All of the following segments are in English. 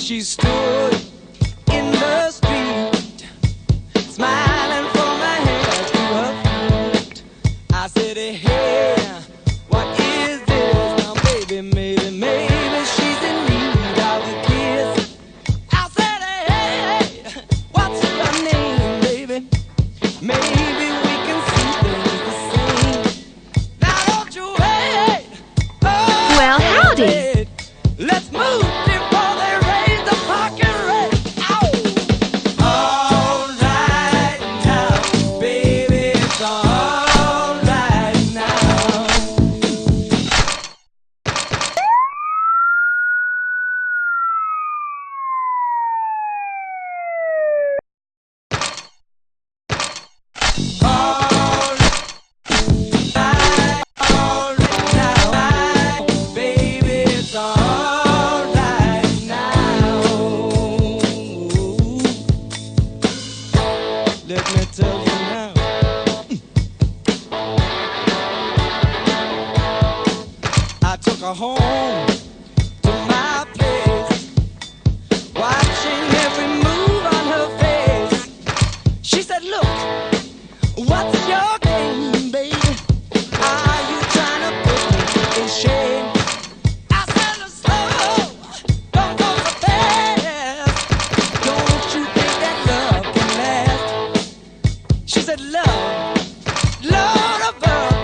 She stood in the street, smiling from her head to her feet. I said, hey, what is this? Now, baby, maybe she's in need of a kiss. I said, hey, what's your name, baby? Maybe we can see things the same. Now, don't you wait. Oh, well, howdy. wait. Let's move before they raise the pocket rate. Ow! All right now, baby, it's all right now. All right now, baby, it's all right now. Let me tell you now. I took her home to my place, watching every move on her face. She said, look, what's your game, baby? Are you trying to put me in shame? I said, slow, don't go so fast. Don't you think that love can last? She said, love, Lord above.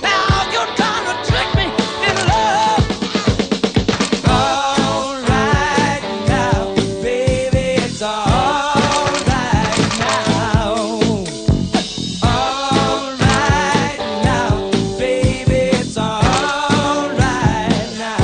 Now you're trying to trick me in love. All right now, baby, it's all right now. All right now, baby, it's all right now.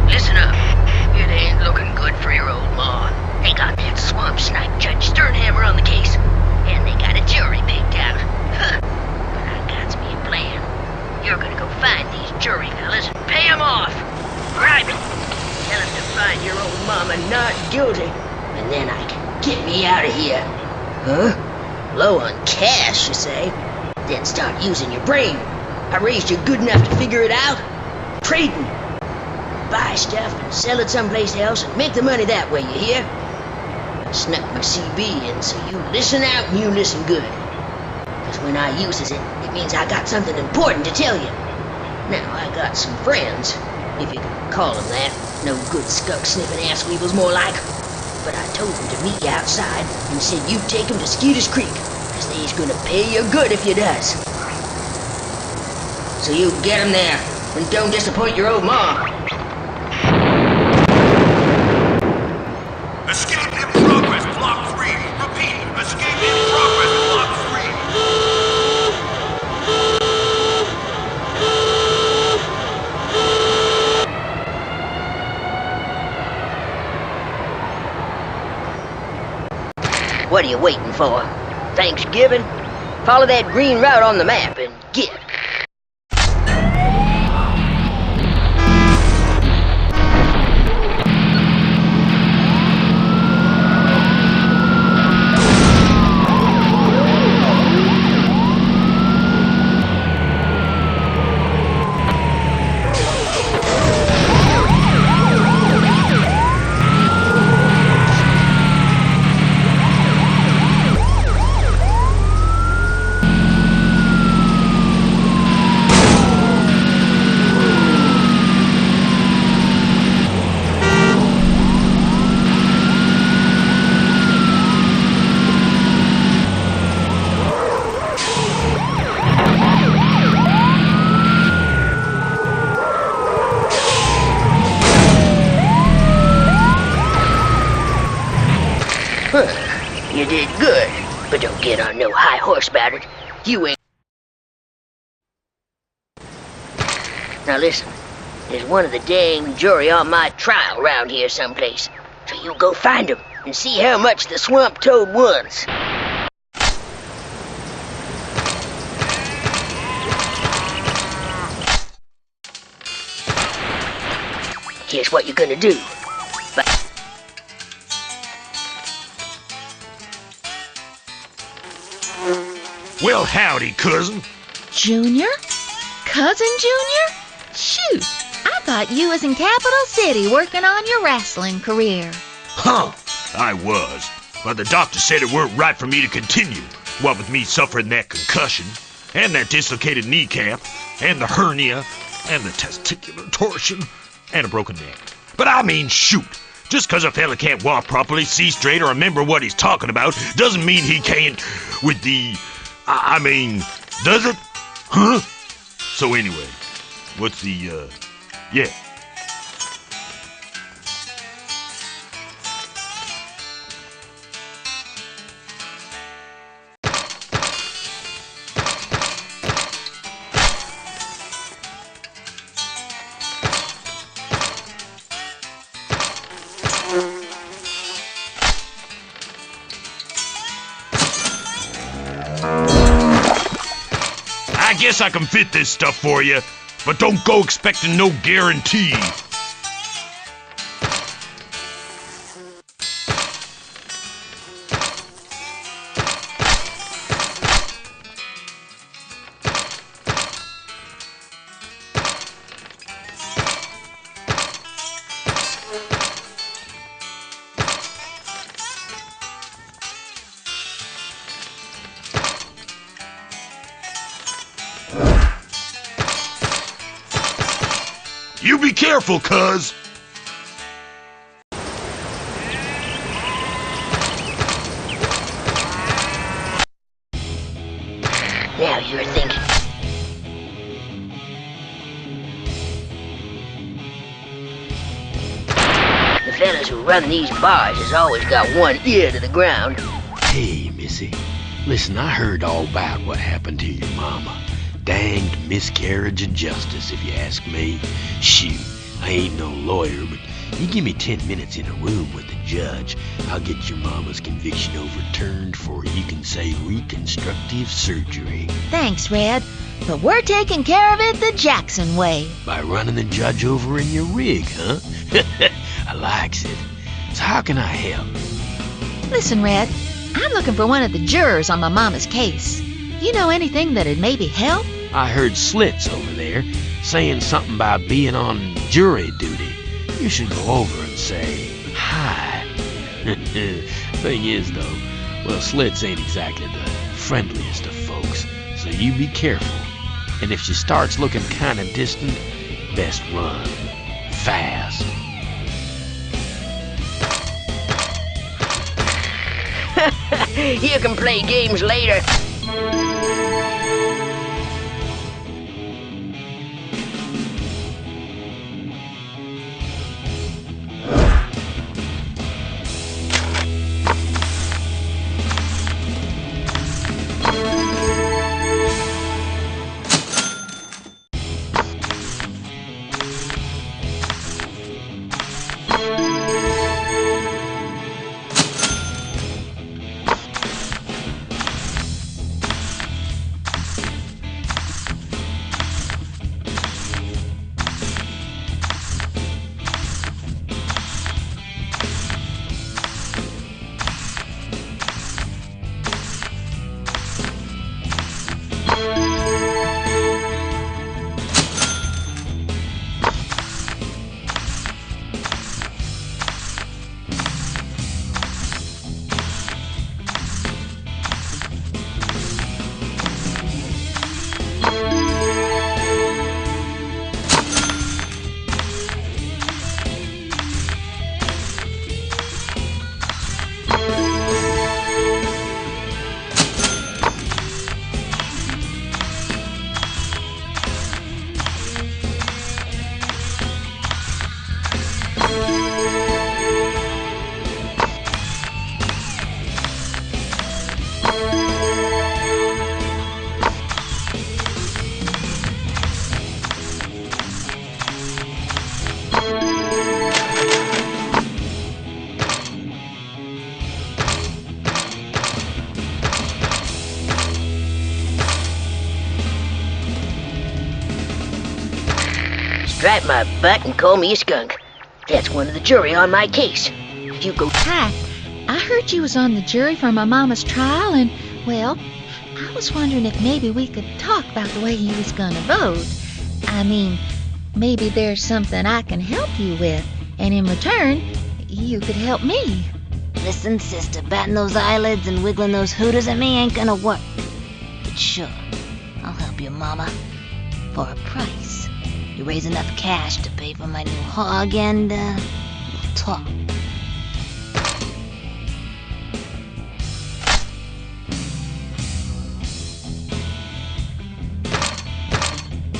Listen up. It ain't looking good for your old ma. They got that swamp snipe Judge Sternhammer on the case, and they got a jury picked out. Huh. But I got me a plan. You're gonna go find these jury fellas and pay them off. Bribe them. Tell them to find your old mama not guilty, and then I can get me out of here. Huh? Low on cash, you say? Then start using your brain. I raised you good enough to figure it out. Trading. Buy stuff and sell it someplace else and make the money that way, you hear? I snuck my CB in, so you listen out and you listen good. Because when I uses it, it means I got something important to tell you. Now, I got some friends, if you can call them that. No good skunk-sniffing assweevils, more like. But I told them to meet you outside and said you take them to Skeeter's Creek, because they's gonna pay you good if you does. So you get them there, and don't disappoint your old ma. Escape in progress, block 3. Repeat, escape in progress, block 3. What are you waiting for? Thanksgiving? Follow that green route on the map and get. You did good, but don't get on no high horse about it. You ain't. Now listen, there's one of the dang jury on my trial around here someplace. So you go find him and see how much the swamp toad wants. Here's what you're gonna do. Well, howdy, cousin. Junior? Cousin Junior? Shoot, I thought you was in Capital City working on your wrestling career. Huh, I was. But the doctor said it weren't right for me to continue. What with me suffering that concussion, and that dislocated kneecap, and the hernia, and the testicular torsion, and a broken neck. But I mean, shoot. Just 'cause a fella can't walk properly, see straight, or remember what he's talking about, doesn't mean he can't with the... I mean, does it? Huh? So anyway, what's the, yeah. I guess I can fit this stuff for you, but don't go expecting no guarantee. You be careful, cuz. Now you're thinking. The fellas who run these bars has always got one ear to the ground. Hey, Missy. Listen, I heard all about what happened to your mama. Danged miscarriage of justice, if you ask me. Shoot, I ain't no lawyer, but you give me 10 minutes in a room with the judge, I'll get your mama's conviction overturned for, you can say, reconstructive surgery. Thanks, Red, but we're taking care of it the Jackson way. By running the judge over in your rig, huh? I likes it. So how can I help? Listen, Red, I'm looking for one of the jurors on my mama's case. You know anything that'd maybe help? I heard Slits over there saying something about being on jury duty. You should go over and say hi. Thing is, though, well, Slits ain't exactly the friendliest of folks, so you be careful. And if she starts looking kind of distant, best run. Fast. You can play games later. stripe my butt and call me a skunk. That's one of the jury on my case. You go. Hi, I heard you was on the jury for my mama's trial, and, well, I was wondering if maybe we could talk about the way you was gonna vote. I mean, maybe there's something I can help you with, and in return, you could help me. Listen, sister, batting those eyelids and wiggling those hooters at me ain't gonna work. But sure, I'll help you, Mama. For a price. You raise enough cash to pay for my new hog and, we'll talk.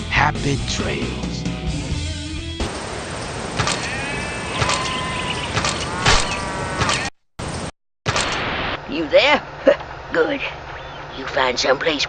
Happy trails. You there? Good. You find someplace.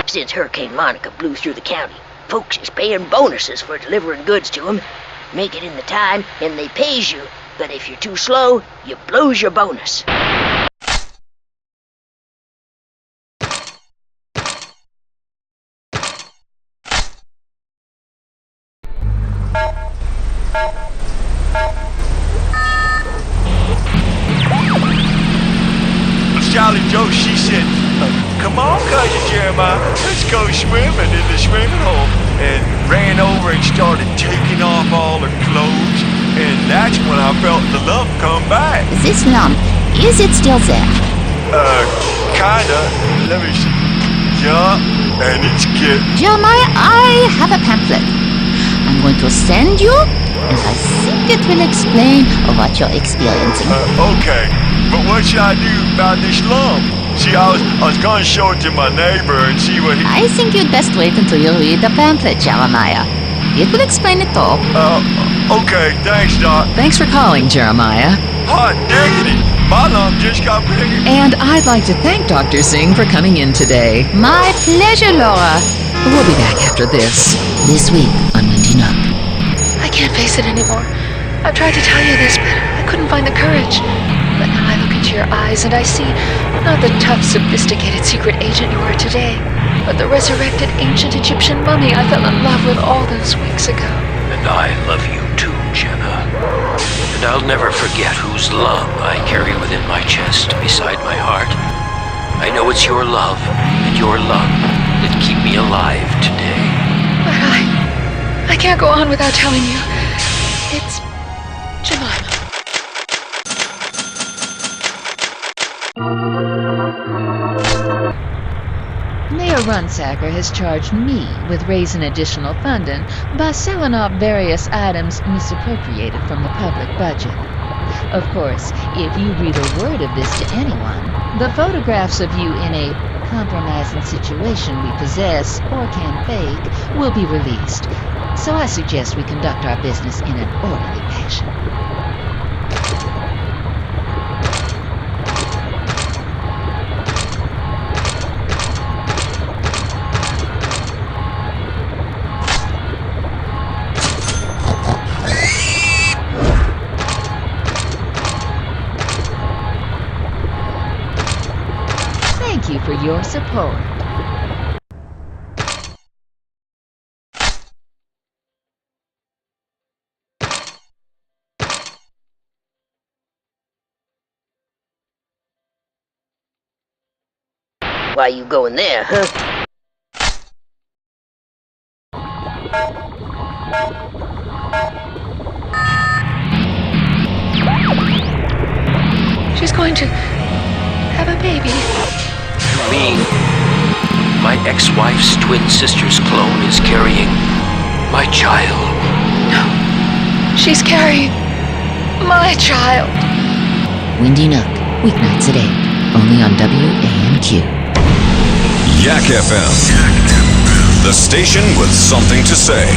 Since Hurricane Monica blew through the county, folks is paying bonuses for delivering goods to them. Make it in the time, and they pays you. But if you're too slow, you blows your bonus. Jolly Joe, she said, come on, Cousin Jeremiah, let's go swimming in the swimming hole. And ran over and started taking off all her clothes. And that's when I felt the lump come back. This lump, is it still there? Kinda. Let me see. Yeah, and it's getting... Jeremiah, I have a pamphlet. I'm going to send you, and I think it will explain what you're experiencing. Okay. But what should I do about this lump? See, I was gonna show it to my neighbor and see what he... I think you'd best wait until you read the pamphlet, Jeremiah. It will explain it all. Okay, thanks, Doc. Thanks for calling, Jeremiah. Hot diggity! My lump just got bigger. And I'd like to thank Dr. Singh for coming in today. My pleasure, Laura. We'll be back after this. This week on Windy Nook. I can't face it anymore. I've tried to tell you this, but I couldn't find the courage. But now I look into your eyes and I see not the tough, sophisticated secret agent you are today, but the resurrected ancient Egyptian mummy I fell in love with all those weeks ago. And I love you too, Jenna. And I'll never forget whose lung I carry within my chest beside my heart. I know it's your love and your lung that keep me alive today. But I can't go on without telling you. It's Jemima. Mayor Runsacker has charged me with raising additional funding by selling off various items misappropriated from the public budget. Of course, if you read a word of this to anyone, the photographs of you in a compromising situation we possess or can fake will be released. So I suggest we conduct our business in an orderly fashion. Thank you for your support. Why you going there, huh? She's going to have a baby. You mean my ex-wife's twin sister's clone is carrying my child? No, she's carrying my child. Windy Nook, weeknights at 8, only on WAMQ. Yak FM, the station with something to say.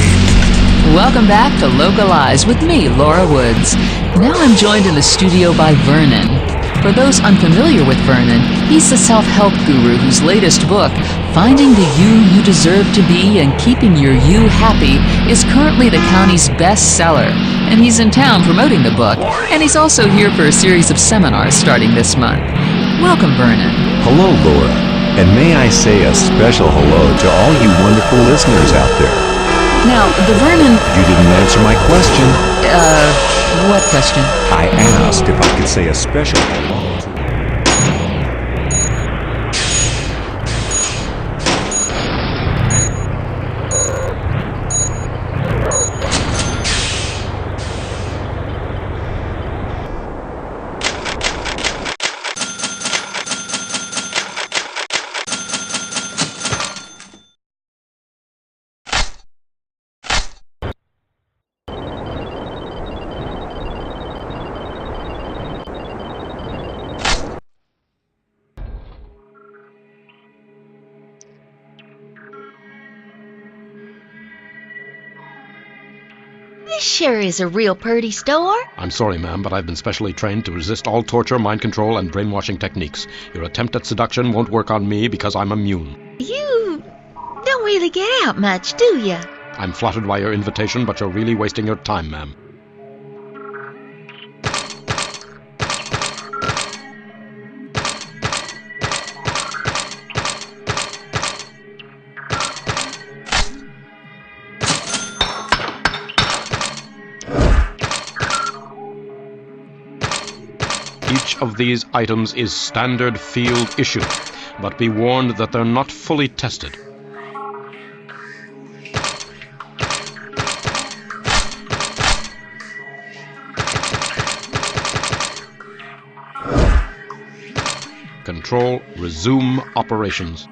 Welcome back to Localize with me, Laura Woods. Now I'm joined in the studio by Vernon. For those unfamiliar with Vernon, he's the self-help guru whose latest book, Finding the You You Deserve to Be and Keeping Your You Happy, is currently the county's bestseller. And he's in town promoting the book, and he's also here for a series of seminars starting this month. Welcome, Vernon. Hello, Laura, and may I say a special hello to all you wonderful listeners out there. Now, the Vernon... You didn't answer my question. What question? I asked if I could say a special hello. This sure is a real purty store. I'm sorry, ma'am, but I've been specially trained to resist all torture, mind control, and brainwashing techniques. Your attempt at seduction won't work on me because I'm immune. You don't really get out much, do you? I'm flattered by your invitation, but you're really wasting your time, ma'am. Each of these items is standard field issue, but be warned that they're not fully tested. Control, resume operations.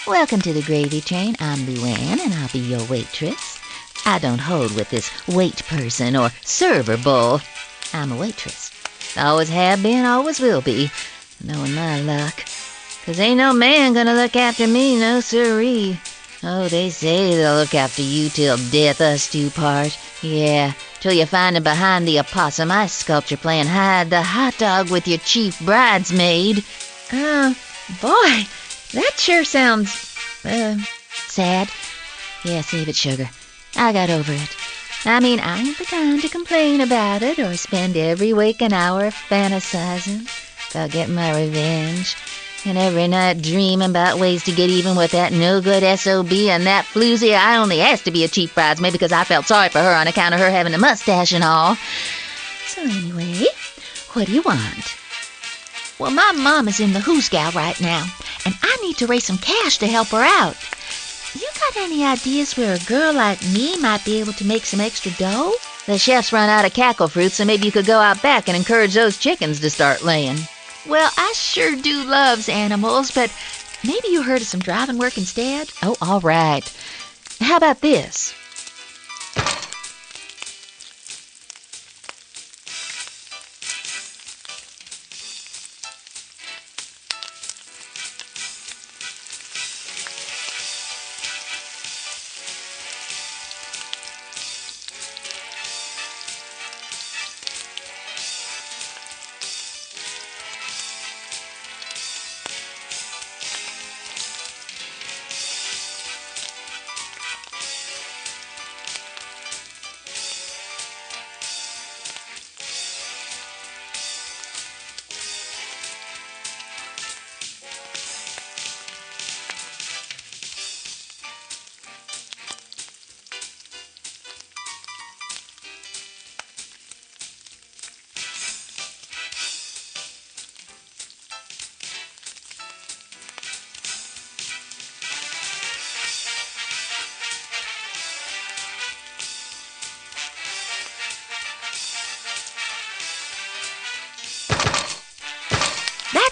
Welcome to the Gravy Train. I'm Luann, and I'll be your waitress. I don't hold with this wait person or server bull. I'm a waitress. Always have been, always will be. Knowing my luck. 'Cause ain't no man gonna look after me, no siree. Oh, they say they'll look after you till death us do part. Yeah, till you find him behind the opossum ice sculpture playing hide the hot dog with your chief bridesmaid. Boy, that sure sounds, sad. Yeah, save it, sugar. I got over it. I mean, I ain't the kind to complain about it or spend every waking hour fantasizing about getting my revenge. And every night dreaming about ways to get even with that no-good S.O.B. and that floozy I only asked to be a chief bridesmaid because I felt sorry for her on account of her having a mustache and all. So anyway, what do you want? Well, my mom is in the hoosgow right now, and I need to raise some cash to help her out. You got any ideas where a girl like me might be able to make some extra dough? The chef's run out of cackle fruit, so maybe you could go out back and encourage those chickens to start laying. Well, I sure do loves animals, but maybe you heard of some driving work instead? Oh, all right. How about this?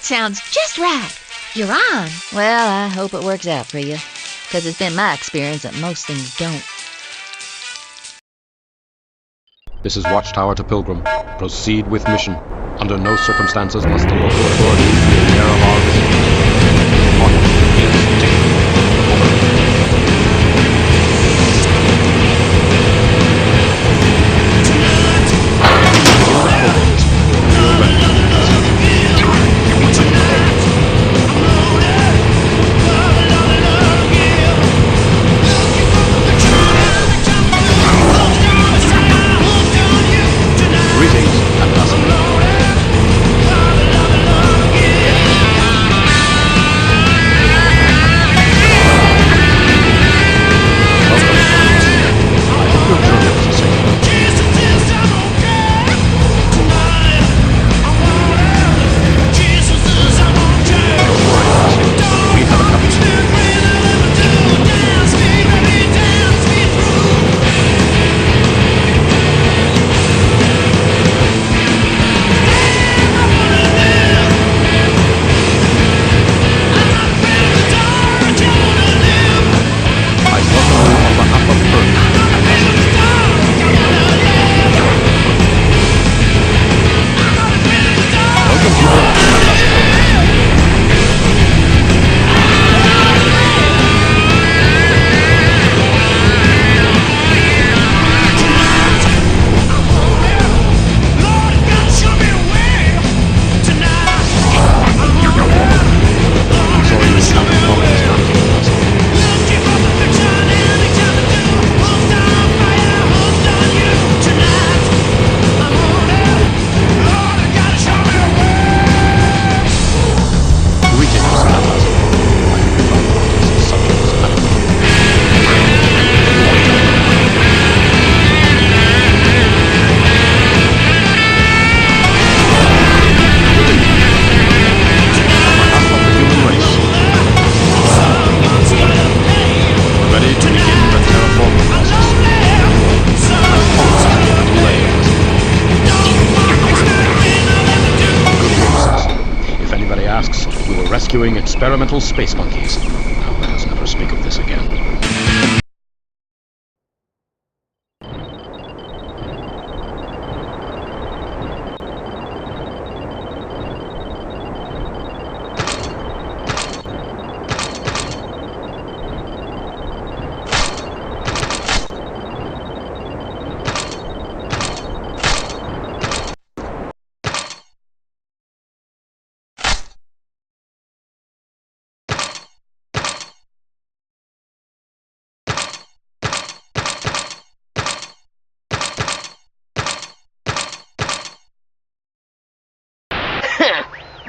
Sounds just right. You're on. Well, I hope it works out for you, because it's been my experience that most things don't. This is Watchtower to Pilgrim. Proceed with mission. Under no circumstances must the local authorities be aware of our visit. Mark is taken. Rescuing experimental space monkeys. Now let us never speak of this again.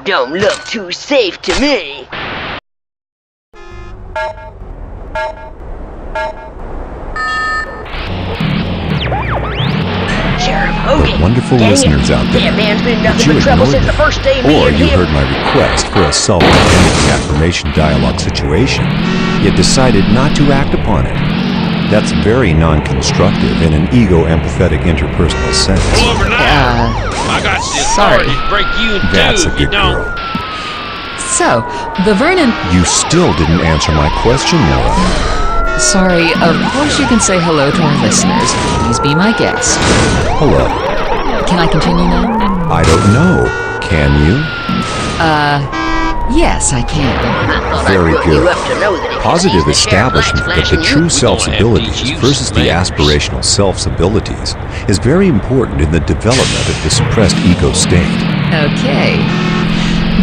Don't look too safe to me. Sheriff Hogan. Wonderful listeners out there. That man's been But nothing you but trouble ignored since the me. first day me Or and you him. heard my request for a self-identity affirmation dialogue situation, yet decided not to act upon it. That's very non-constructive in an ego-empathetic interpersonal sense. Pull over now. I got the sorry. authority to break you in That's two a if you good don't. girl. So, the Vernon... You still didn't answer my question, Laura. Sorry, of course you can say hello to our listeners. Please be my guest. Hello. Can I continue now? I don't know. Can you? Yes, I can. Very good. Positive establishment of the true self's abilities versus the aspirational self's abilities is very important in the development of the suppressed ego state. Okay.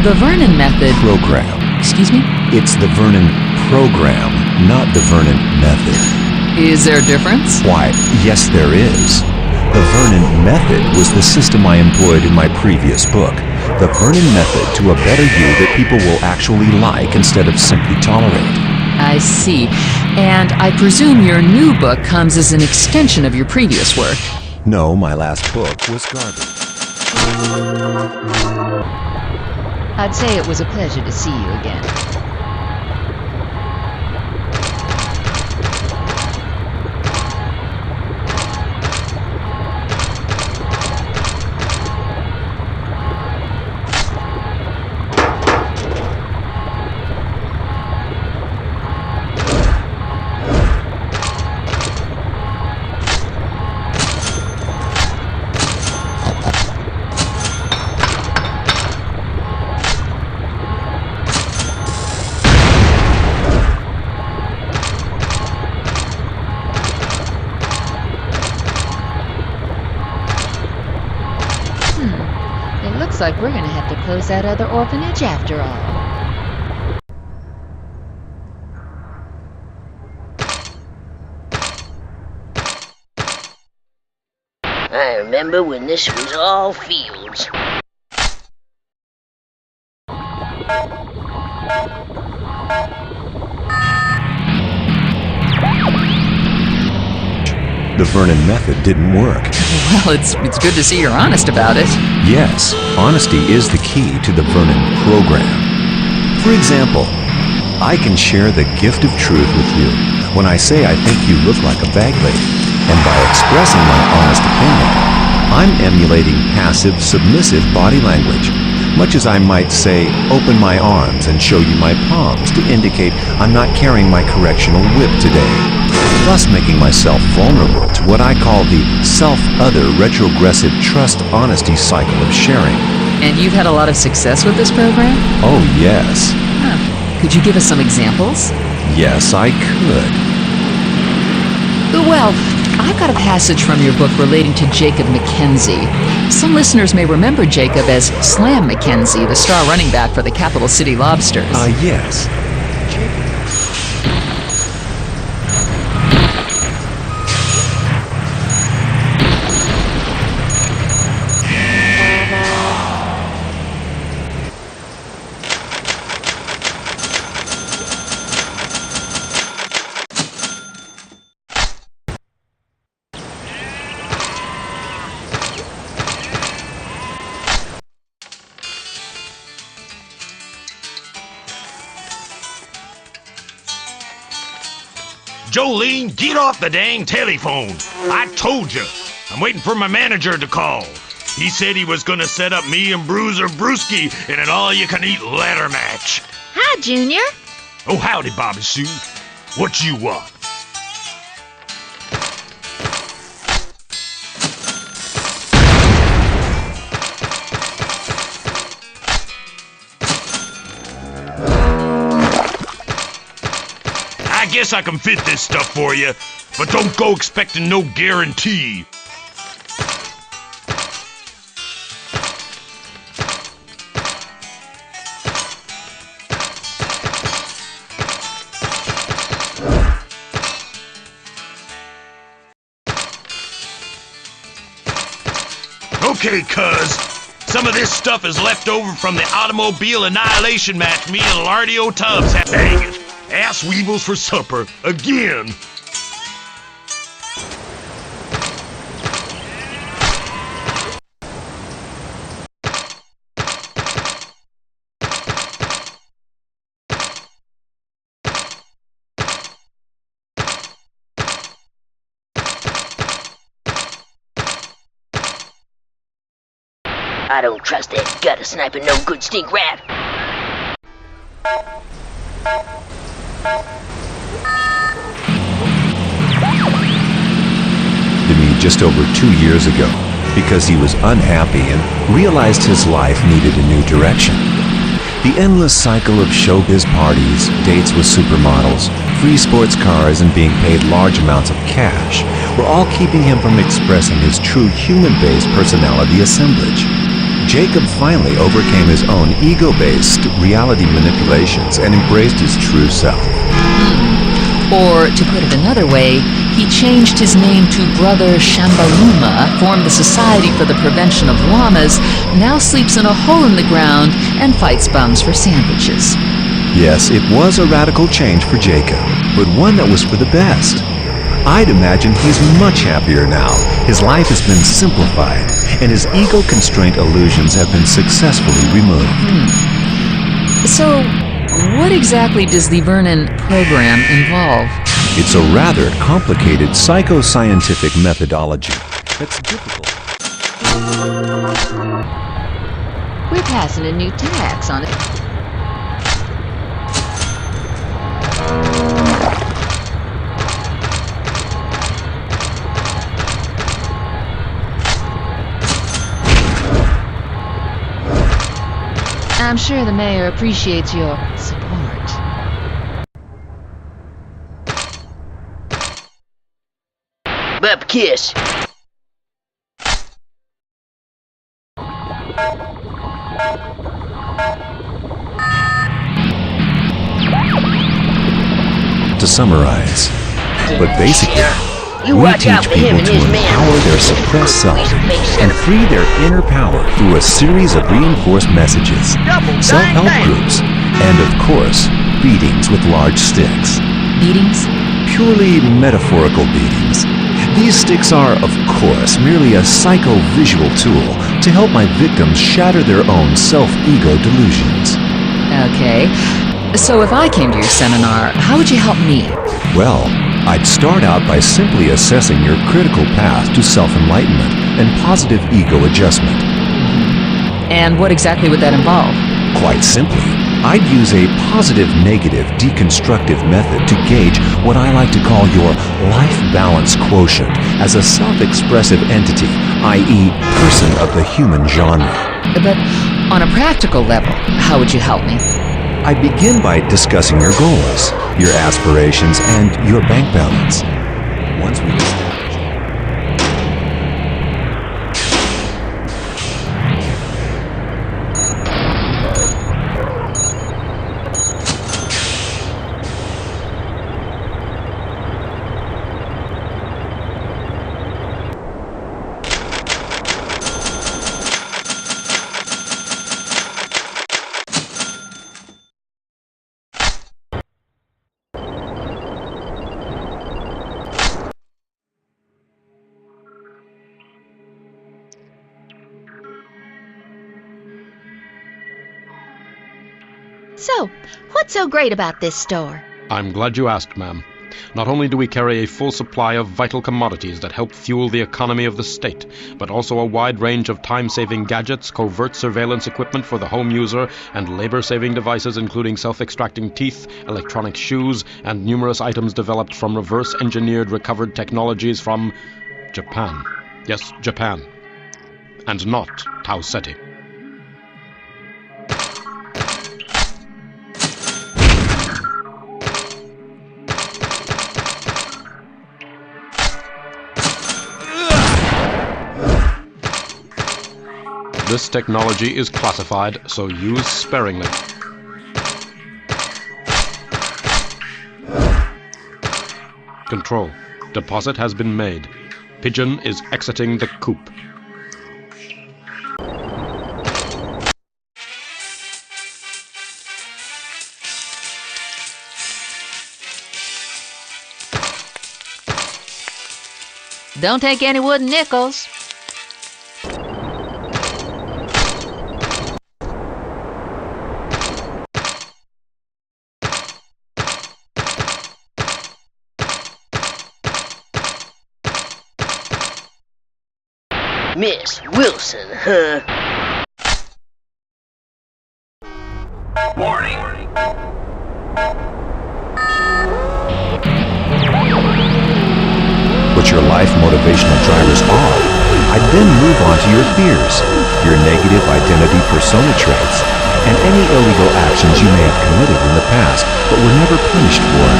The Vernon method... Program. Excuse me? It's the Vernon program, not the Vernon method. Is there a difference? Why, yes there is. The Vernon method was the system I employed in my previous book. The Vernon method to a better you that people will actually like instead of simply tolerate. I see. And I presume your new book comes as an extension of your previous work. No, my last book was garbage. I'd say it was a pleasure to see you again. Looks like we're gonna have to close that other orphanage after all. I remember when this was all fields. The Vernon method didn't work. Well, it's good to see you're honest about it. Yes, honesty is the key to the Vernon program. For example, I can share the gift of truth with you when I say I think you look like a bag lady, and by expressing my honest opinion, I'm emulating passive, submissive body language, much as I might say, open my arms and show you my palms to indicate I'm not carrying my correctional whip today, thus making myself vulnerable to what I call the self-other retrogressive trust-honesty cycle of sharing. And you've had a lot of success with this program? Oh, yes. Huh. Could you give us some examples? Yes, I could. Well, I've got a passage from your book relating to Jacob McKenzie. Some listeners may remember Jacob as Slam McKenzie, the star running back for the Capital City Lobsters. Yes. Jolene, get off the dang telephone. I told you. I'm waiting for my manager to call. He said he was gonna set up me and Bruiser Brewski in an all-you-can-eat ladder match. Hi, Junior. Oh, howdy, Bobby Sue. What you want? I guess I can fit this stuff for you, but don't go expecting no guarantee. Okay, cuz, Some of this stuff is left over from the automobile annihilation match me and Lardio Tubbs had. Dang it. Ass weevils for supper. Again. I don't trust that gutter sniper, no good stink rat. To me just over 2 years ago because he was unhappy and realized his life needed a new direction. The endless cycle of showbiz parties, dates with supermodels, free sports cars, and being paid large amounts of cash were all keeping him from expressing his true human-based personality assemblage. Jacob finally overcame his own ego-based reality manipulations and embraced his true self. Or, to put it another way, he changed his name to Brother Shambaluma, formed the Society for the Prevention of Llamas, now sleeps in a hole in the ground, and fights bums for sandwiches. Yes, it was a radical change for Jacob, but one that was for the best. I'd imagine he's much happier now. His life has been simplified, and his ego-constraint illusions have been successfully removed. So, what exactly does the Vernon program involve? It's a rather complicated psychoscientific methodology that's difficult. We're passing a new tax on it. I'm sure the mayor appreciates your support. Bup kiss. To summarize, but basically, You we watch teach out for him people and to his man. empower their suppressed self and free their inner power through a series of reinforced messages, self-help groups, and of course, beatings with large sticks. Beatings? Purely metaphorical beatings. These sticks are, of course, merely a psycho-visual tool to help my victims shatter their own self-ego delusions. Okay. So if I came to your seminar, how would you help me? Well, I'd start out by simply assessing your critical path to self-enlightenment and positive ego adjustment. And what exactly would that involve? Quite simply, I'd use a positive-negative deconstructive method to gauge what I like to call your life balance quotient as a self-expressive entity, i.e. person of the human genre. But on a practical level, how would you help me? I begin by discussing your goals, your aspirations, and your bank balance. Once we establish... So, what's so great about this store? I'm glad you asked, ma'am. Not only do we carry a full supply of vital commodities that help fuel the economy of the state, but also a wide range of time-saving gadgets, covert surveillance equipment for the home user, and labor-saving devices including self-extracting teeth, electronic shoes, and numerous items developed from reverse-engineered recovered technologies from Japan. Yes, Japan. And not Tau Ceti. This technology is classified, so use sparingly. Control. Deposit has been made. Pigeon is exiting the coop. Don't take any wooden nickels. Miss Wilson, huh? Warning. What your life motivational drivers are, I'd then move on to your fears, your negative identity persona traits, and any illegal actions you may have committed in the past but were never punished for.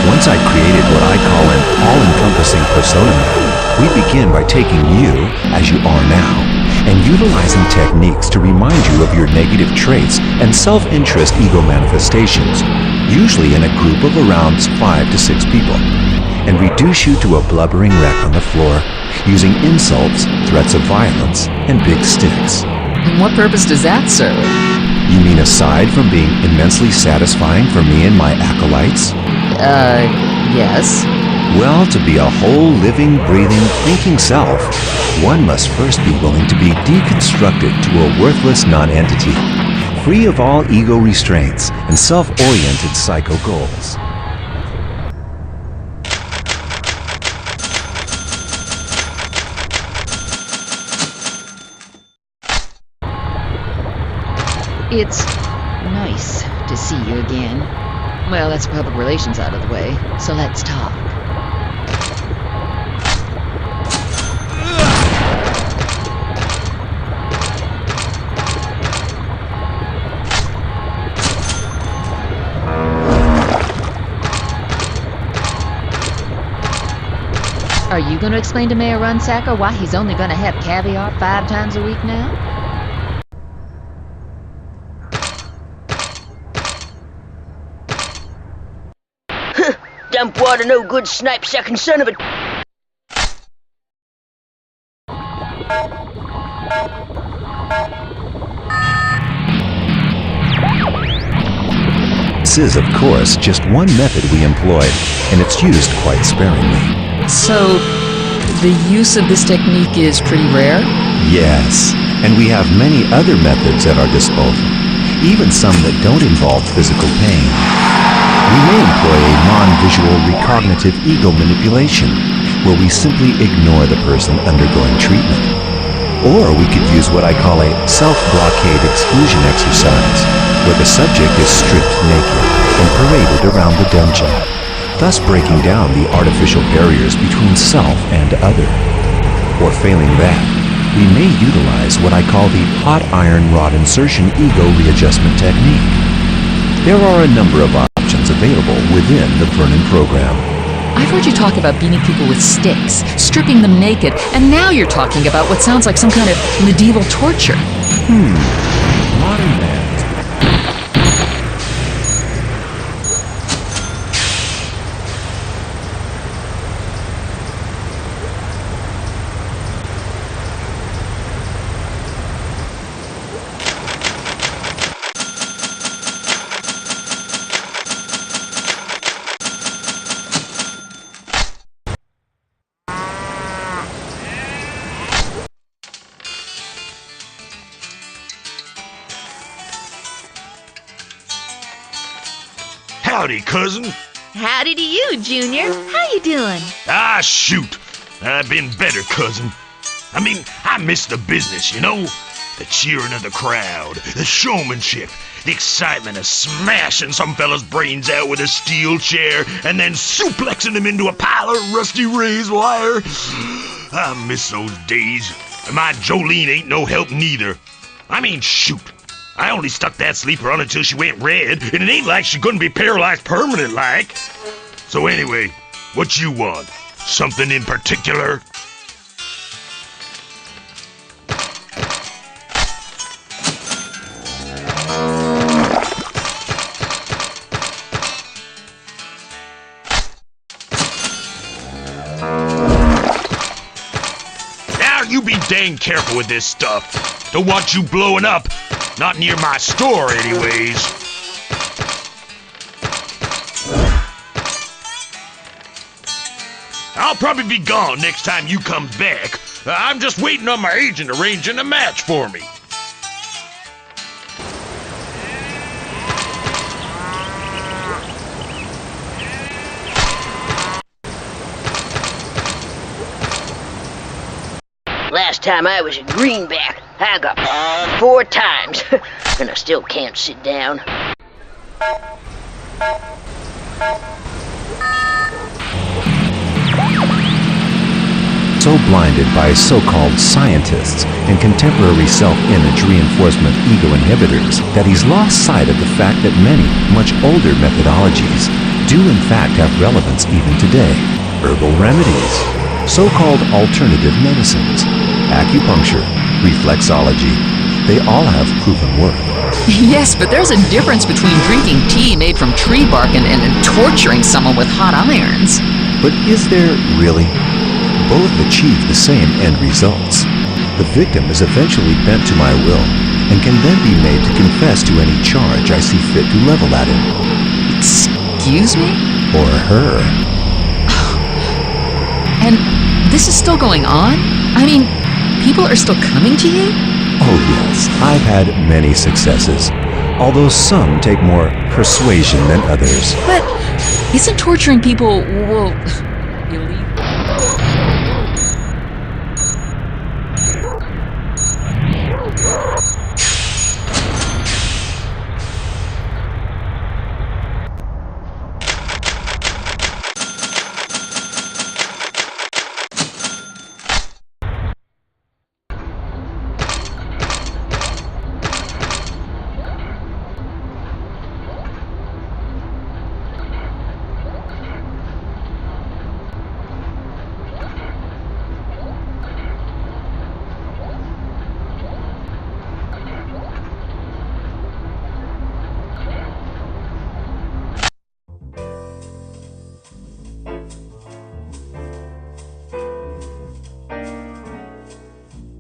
Once I created what I call an all-encompassing persona map, we begin by taking you, as you are now, and utilizing techniques to remind you of your negative traits and self-interest ego manifestations, usually in a group of around 5 to 6 people, and reduce you to a blubbering wreck on the floor using insults, threats of violence, and big sticks. And what purpose does that serve? You mean aside from being immensely satisfying for me and my acolytes? Yes. Well, to be a whole, living, breathing, thinking self, one must first be willing to be deconstructed to a worthless non-entity, free of all ego restraints and self-oriented psycho goals. It's nice to see you again. Well, that's public relations out of the way, so let's talk. Are you going to explain to Mayor Runsacker why he's only going to have caviar 5 times a week now? Dump water, no good, snipe sucking son of a. This is, of course, just one method we employ, and it's used quite sparingly. So, the use of this technique is pretty rare? Yes, and we have many other methods at our disposal, even some that don't involve physical pain. We may employ a non-visual recognitive ego manipulation, where we simply ignore the person undergoing treatment. Or we could use what I call a self-blockade exclusion exercise, where the subject is stripped naked and paraded around the dungeon, thus breaking down the artificial barriers between self and other. Or failing that, we may utilize what I call the hot iron rod insertion ego readjustment technique. There are a number of options available within the Vernon program. I've heard you talk about beating people with sticks, stripping them naked, and now you're talking about what sounds like some kind of medieval torture. Modern man. Howdy, cousin. Howdy to you, Junior. How you doing? Ah, shoot. I've been better, cousin. I mean, I miss the business, you know? The cheering of the crowd, the showmanship, the excitement of smashing some fella's brains out with a steel chair and then suplexing him into a pile of rusty raised wire. I miss those days. And my Jolene ain't no help neither. I mean, shoot. I only stuck that sleeper on until she went red, and it ain't like she couldn't be paralyzed permanent like. So anyway, what you want? Something in particular? Now you be dang careful with this stuff. Don't want you blowing up. Not near my store, anyways. I'll probably be gone next time you come back. I'm just waiting on my agent arranging a match for me. Last time I was a greenback, I got 4 times, and I still can't sit down. So blinded by so-called scientists and contemporary self-image reinforcement ego inhibitors that he's lost sight of the fact that many, much older methodologies do in fact have relevance even today. Herbal remedies, so-called alternative medicines, acupuncture, reflexology, they all have proven work. Yes, but there's a difference between drinking tea made from tree bark and torturing someone with hot irons. But is there really? Both achieve the same end results. The victim is eventually bent to my will and can then be made to confess to any charge I see fit to level at him. Excuse me? Or her. And this is still going on? I mean, people are still coming to you? Oh yes, I've had many successes, although some take more persuasion than others. But isn't torturing people, well, illegal?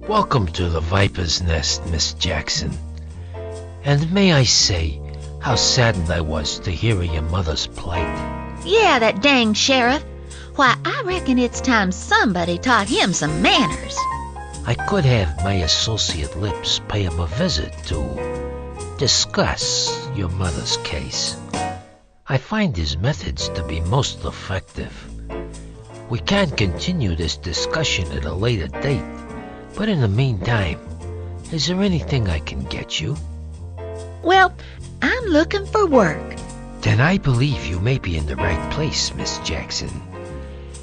Welcome to the Viper's Nest, Miss Jackson. And may I say how saddened I was to hear of your mother's plight. Yeah, that dang sheriff. Why, I reckon it's time somebody taught him some manners. I could have my associate Lips pay him a visit to discuss your mother's case. I find his methods to be most effective. We can continue this discussion at a later date, but in the meantime, is there anything I can get you? Well, I'm looking for work. Then I believe you may be in the right place, Miss Jackson,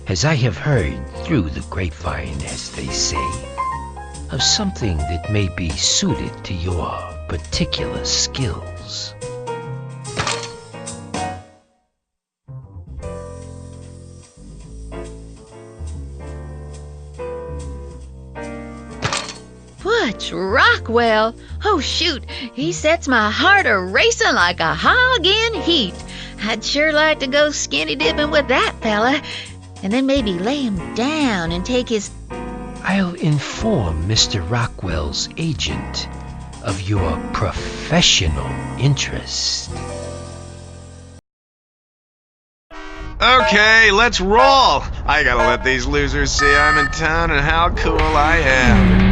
as I have heard through the grapevine, as they say, of something that may be suited to your particular skills. Butch Rockwell. Oh, shoot. He sets my heart a-racing like a hog in heat. I'd sure like to go skinny dipping with that fella, and then maybe lay him down and take his... I'll inform Mr. Rockwell's agent of your professional interest. Okay, let's roll! I gotta let these losers see I'm in town and how cool I am.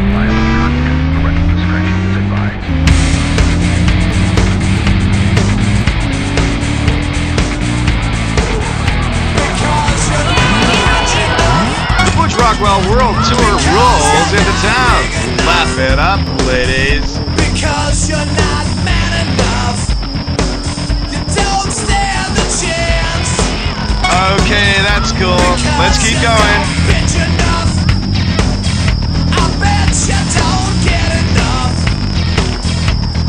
Rockwell World Tour rolls into town. Laugh it up, ladies. Because you're not man enough. You don't stand the chance. Okay, that's cool. Let's keep going. Bitch enough. I bet you don't get enough.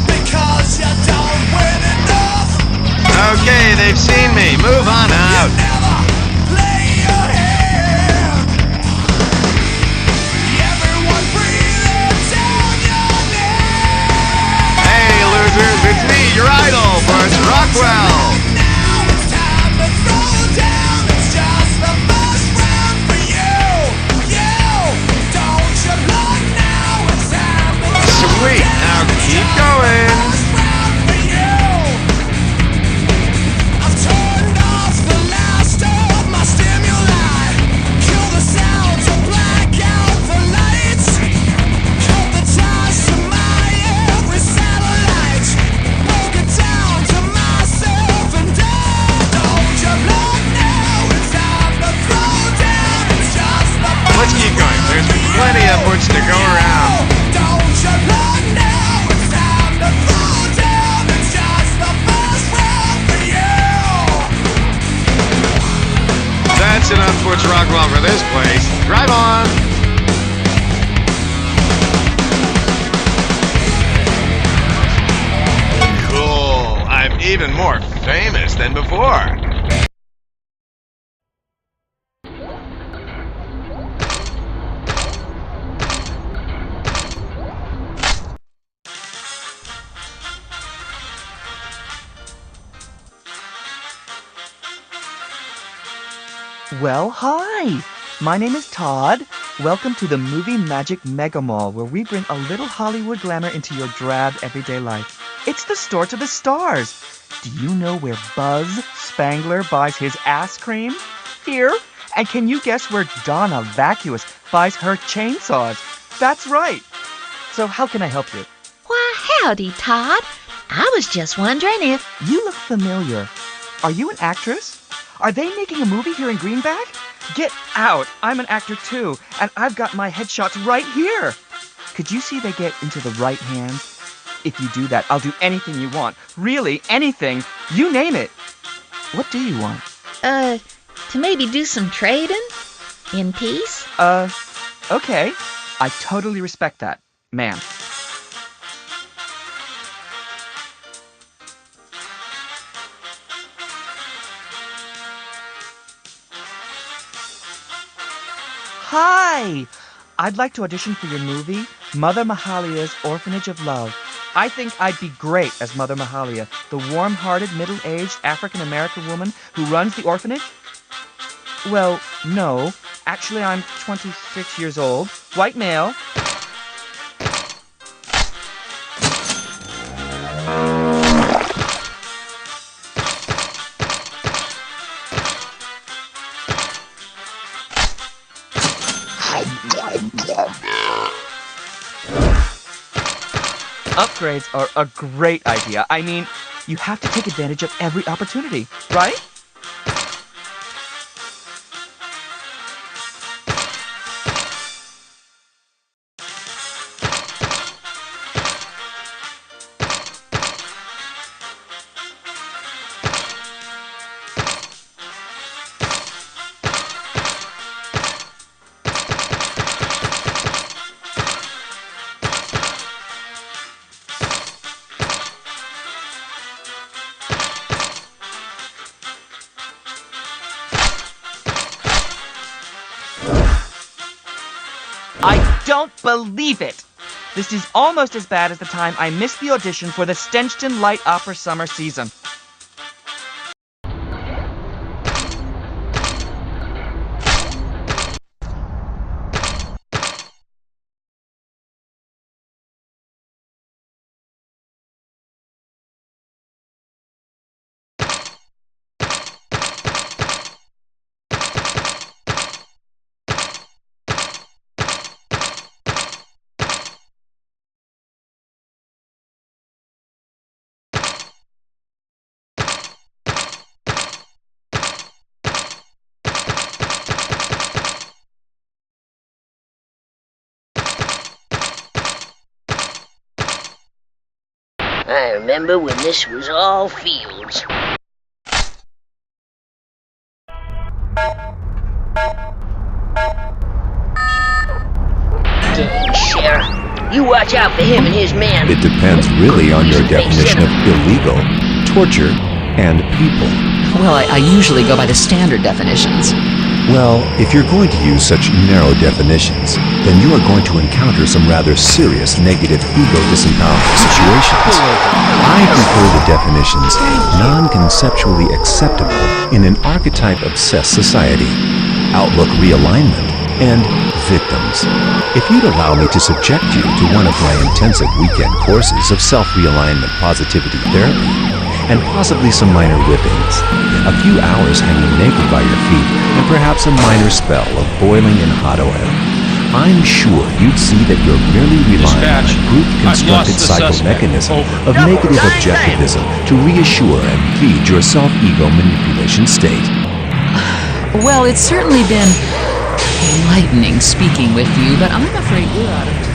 Because you don't win enough. Okay, they've seen me. Move on out. You never lay your head. It's me, your idol, Butch Rockwell. Now it's time to throw down. It's just the first round for you. Don't you look now? It's time to throw Sweet. down. Now keep going. First round for you. I've turned off the Butch Rockwell for this place. Drive on! Cool. I'm even more famous than before. Well, hi! My name is Todd. Welcome to the Movie Magic Mega Mall, where we bring a little Hollywood glamour into your drab everyday life. It's the store to the stars. Do you know where Buzz Spangler buys his ass cream? Here. And can you guess where Donna Vacuous buys her chainsaws? That's right. So how can I help you? Why, howdy, Todd. I was just wondering if... You look familiar. Are you an actress? Are they making a movie here in Greenback? Get out! I'm an actor too, and I've got my headshots right here. Could you see they get into the right hands? If you do that, I'll do anything you want. Really, anything. You name it. What do you want? To maybe do some trading? In peace? Okay. I totally respect that, ma'am. Hi! I'd like to audition for your movie, Mother Mahalia's Orphanage of Love. I think I'd be great as Mother Mahalia, the warm-hearted, middle-aged African-American woman who runs the orphanage. Well, no. Actually, I'm 26 years old, white male. Upgrades are a great idea. I mean, you have to take advantage of every opportunity, right? I don't believe it! This is almost as bad as the time I missed the audition for the Stenchton Light Opera summer season. I remember when this was all fields. Dang, Sheriff. You watch out for him and his men. It depends really on your definition of illegal, torture, and people. Well, I usually go by the standard definitions. Well, if you're going to use such narrow definitions, then you are going to encounter some rather serious negative ego disempowerment situations. I prefer the definitions non-conceptually acceptable in an archetype-obsessed society, outlook realignment, and victims. If you'd allow me to subject you to one of my intensive weekend courses of self-realignment positivity therapy, and possibly some minor whippings, a few hours hanging naked by your feet, and perhaps a minor spell of boiling in hot oil, I'm sure you'd see that you're merely relying on a group-constructed psychomechanism of negative objectivism to reassure and feed your self-ego manipulation state. Well, it's certainly been enlightening speaking with you, but I'm afraid we're out of time.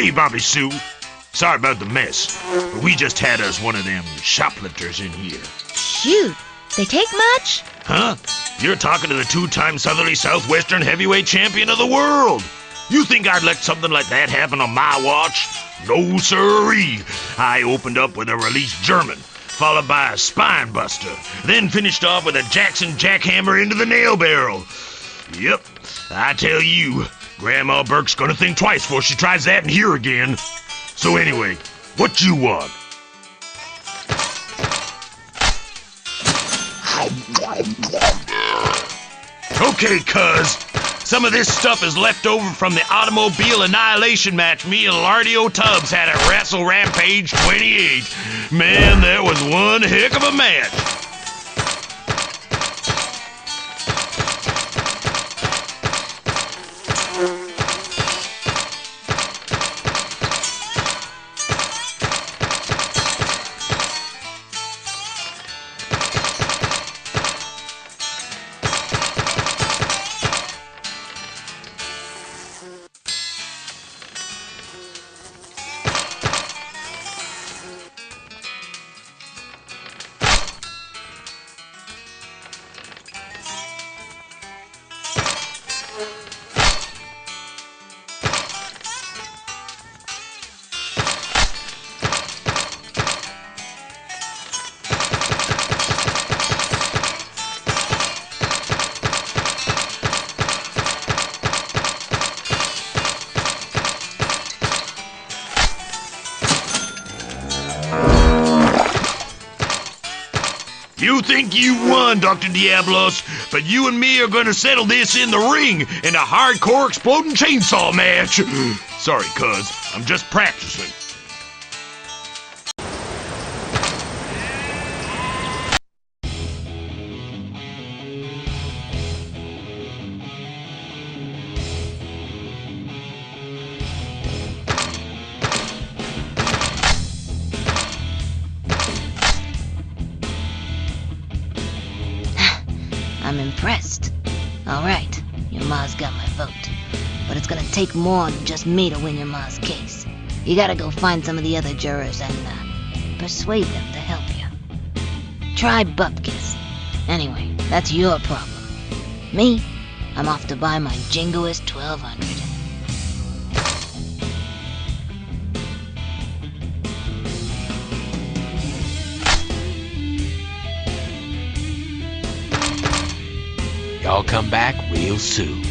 Hey, Bobby Sue. Sorry about the mess, but we just had us one of them shoplifters in here. Shoot, they take much? Huh? You're talking to the two-time Southerly Southwestern heavyweight champion of the world. You think I'd let something like that happen on my watch? No sirree. I opened up with a released German, followed by a spine buster, then finished off with a Jackson jackhammer into the nail barrel. Yep, I tell you, Grandma Burke's gonna think twice before she tries that in here again. So anyway, what you want? Okay, cuz. Some of this stuff is left over from the automobile annihilation match me and Lardio Tubbs had at Wrestle Rampage 28. Man, that was one heck of a match. You think you won, Dr. Diablos, but you and me are gonna settle this in the ring in a hardcore exploding chainsaw match. Sorry, cuz, I'm just practicing. I'm impressed. Alright, your ma's got my vote. But it's gonna take more than just me to win your ma's case. You gotta go find some of the other jurors and, persuade them to help you. Try Bupkis. Anyway, that's your problem. Me, I'm off to buy my jingoist 1200. Y'all come back real soon.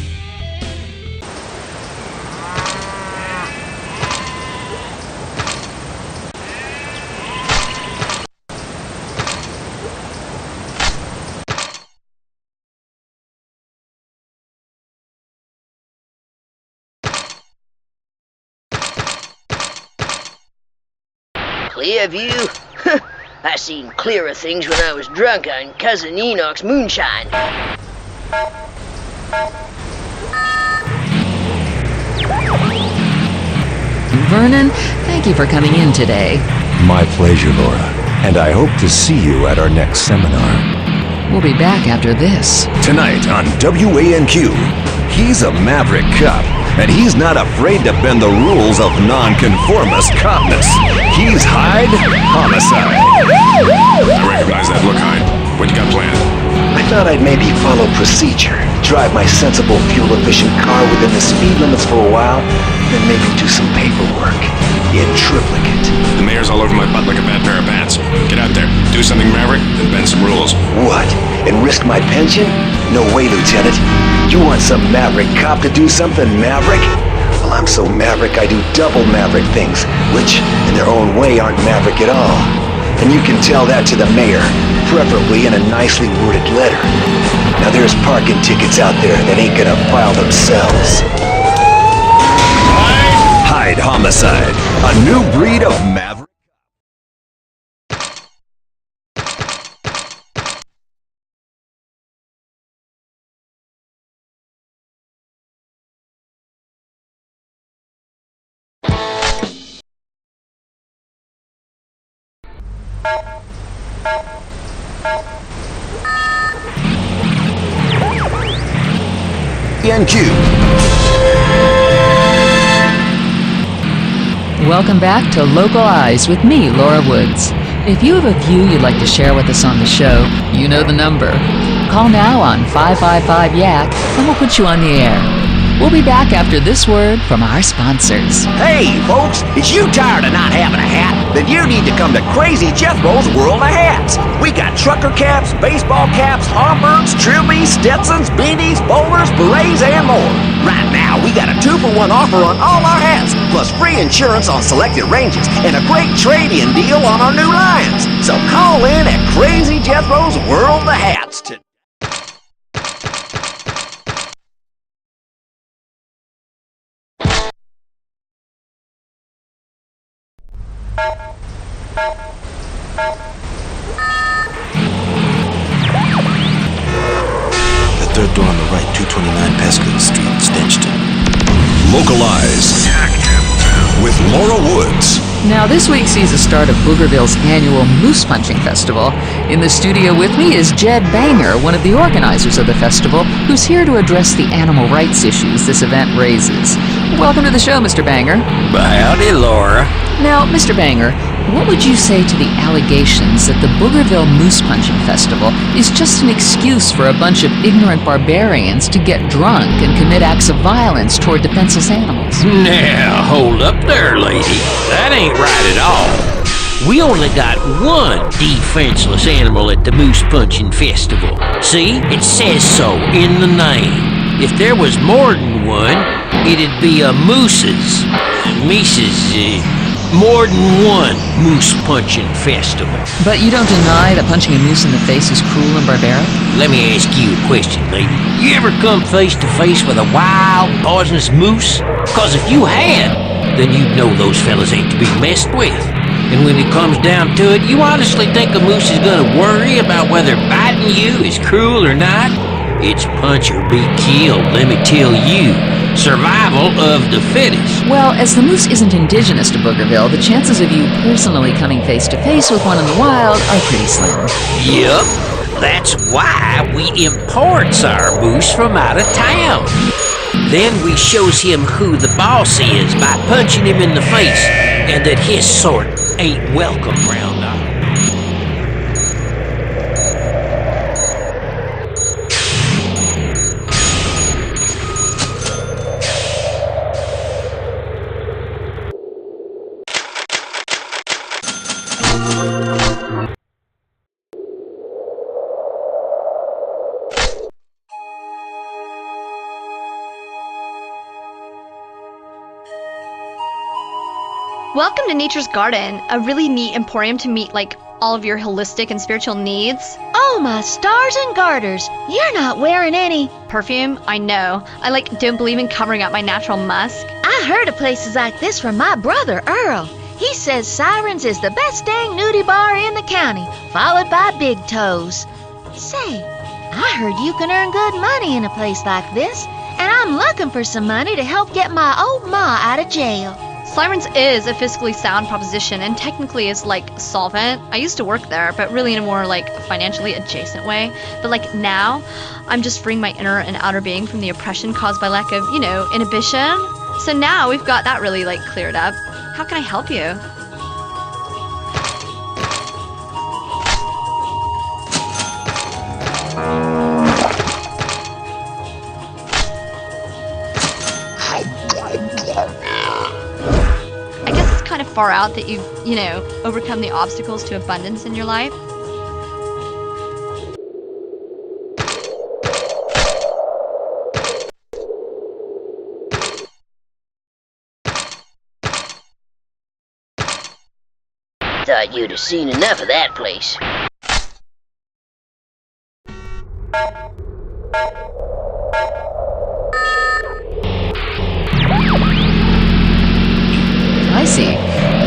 Clear view? I seen clearer things when I was drunk on Cousin Enoch's moonshine. Vernon, thank you for coming in today. My pleasure, Laura. And I hope to see you at our next seminar. We'll be back after this. Tonight on WANQ, he's a maverick cop, and he's not afraid to bend the rules of nonconformist copness. He's Hyde Homicide. I recognize that look, Hyde. What you got planned? I thought I'd maybe follow procedure, drive my sensible, fuel-efficient car within the speed limits for a while, then maybe do some paperwork in triplicate. The mayor's all over my butt like a bad pair of pants. Get out there, do something maverick, then bend some rules. What? And risk my pension? No way, Lieutenant. You want some maverick cop to do something maverick? Well, I'm so maverick I do double maverick things, which, in their own way, aren't maverick at all. And you can tell that to the mayor, preferably in a nicely worded letter. Now there's parking tickets out there that ain't gonna file themselves. Hyde Homicide, a new breed of maverick. NQ. Welcome back to Localize with me, Laura Woods. If you have a view you'd like to share with us on the show, you know the number. Call now on 555-YAK and we'll put you on the air. We'll be back after this word from our sponsors. Hey, folks, is you tired of not having a hat? Then you need to come to Crazy Jethro's World of Hats. We got trucker caps, baseball caps, Homburgs, trilbies, Stetsons, beanies, bowlers, berets, and more. Right now, we got a 2-for-1 offer on all our hats, plus free insurance on selected ranges, and a great trade-in deal on our new lines. So call in at Crazy Jethro's World of Hats today. The third door on the right, 229 Pascal Street, Stenchton. Localize with Laura Woods. Now, this week sees the start of Boogerville's annual Moose Punching Festival. In the studio with me is Jed Banger, one of the organizers of the festival, who's here to address the animal rights issues this event raises. Welcome to the show, Mr. Banger. Howdy, Laura. Now, Mr. Banger, what would you say to the allegations that the Boogerville Moose Punching Festival is just an excuse for a bunch of ignorant barbarians to get drunk and commit acts of violence toward defenseless animals? Now, hold up there, lady. That ain't right at all. We only got one defenseless animal at the Moose Punching Festival. See? It says so in the name. If there was more than one, it'd be a moose's. More than one Moose Punching Festival. But you don't deny that punching a moose in the face is cruel and barbaric? Let me ask you a question, lady. You ever come face to face with a wild, poisonous moose? Cause if you had, then you'd know those fellas ain't to be messed with. And when it comes down to it, you honestly think a moose is gonna worry about whether biting you is cruel or not? It's punch or be killed, let me tell you. Survival of the fittest. Well, as the moose isn't indigenous to Boogerville, the chances of you personally coming face to face with one in the wild are pretty slim. Yup. That's why we imports our moose from out of town. Then we shows him who the boss is by punching him in the face, and that his sort ain't welcome round our. Welcome to Nature's Garden, a really neat emporium to meet like all of your holistic and spiritual needs. Oh my stars and garters, you're not wearing any perfume. I know. I don't believe in covering up my natural musk. I heard of places like this from my brother Earl. He says Sirens is the best dang nudie bar in the county, followed by Big Toes. Say, I heard you can earn good money in a place like this, and I'm looking for some money to help get my old ma out of jail. Sirens is a fiscally sound proposition and technically is solvent. I used to work there, but really in a more financially adjacent way. But now, I'm just freeing my inner and outer being from the oppression caused by lack of, inhibition. So now we've got that really cleared up. How can I help you? Far out that you've, overcome the obstacles to abundance in your life. Thought you'd have seen enough of that place. I see.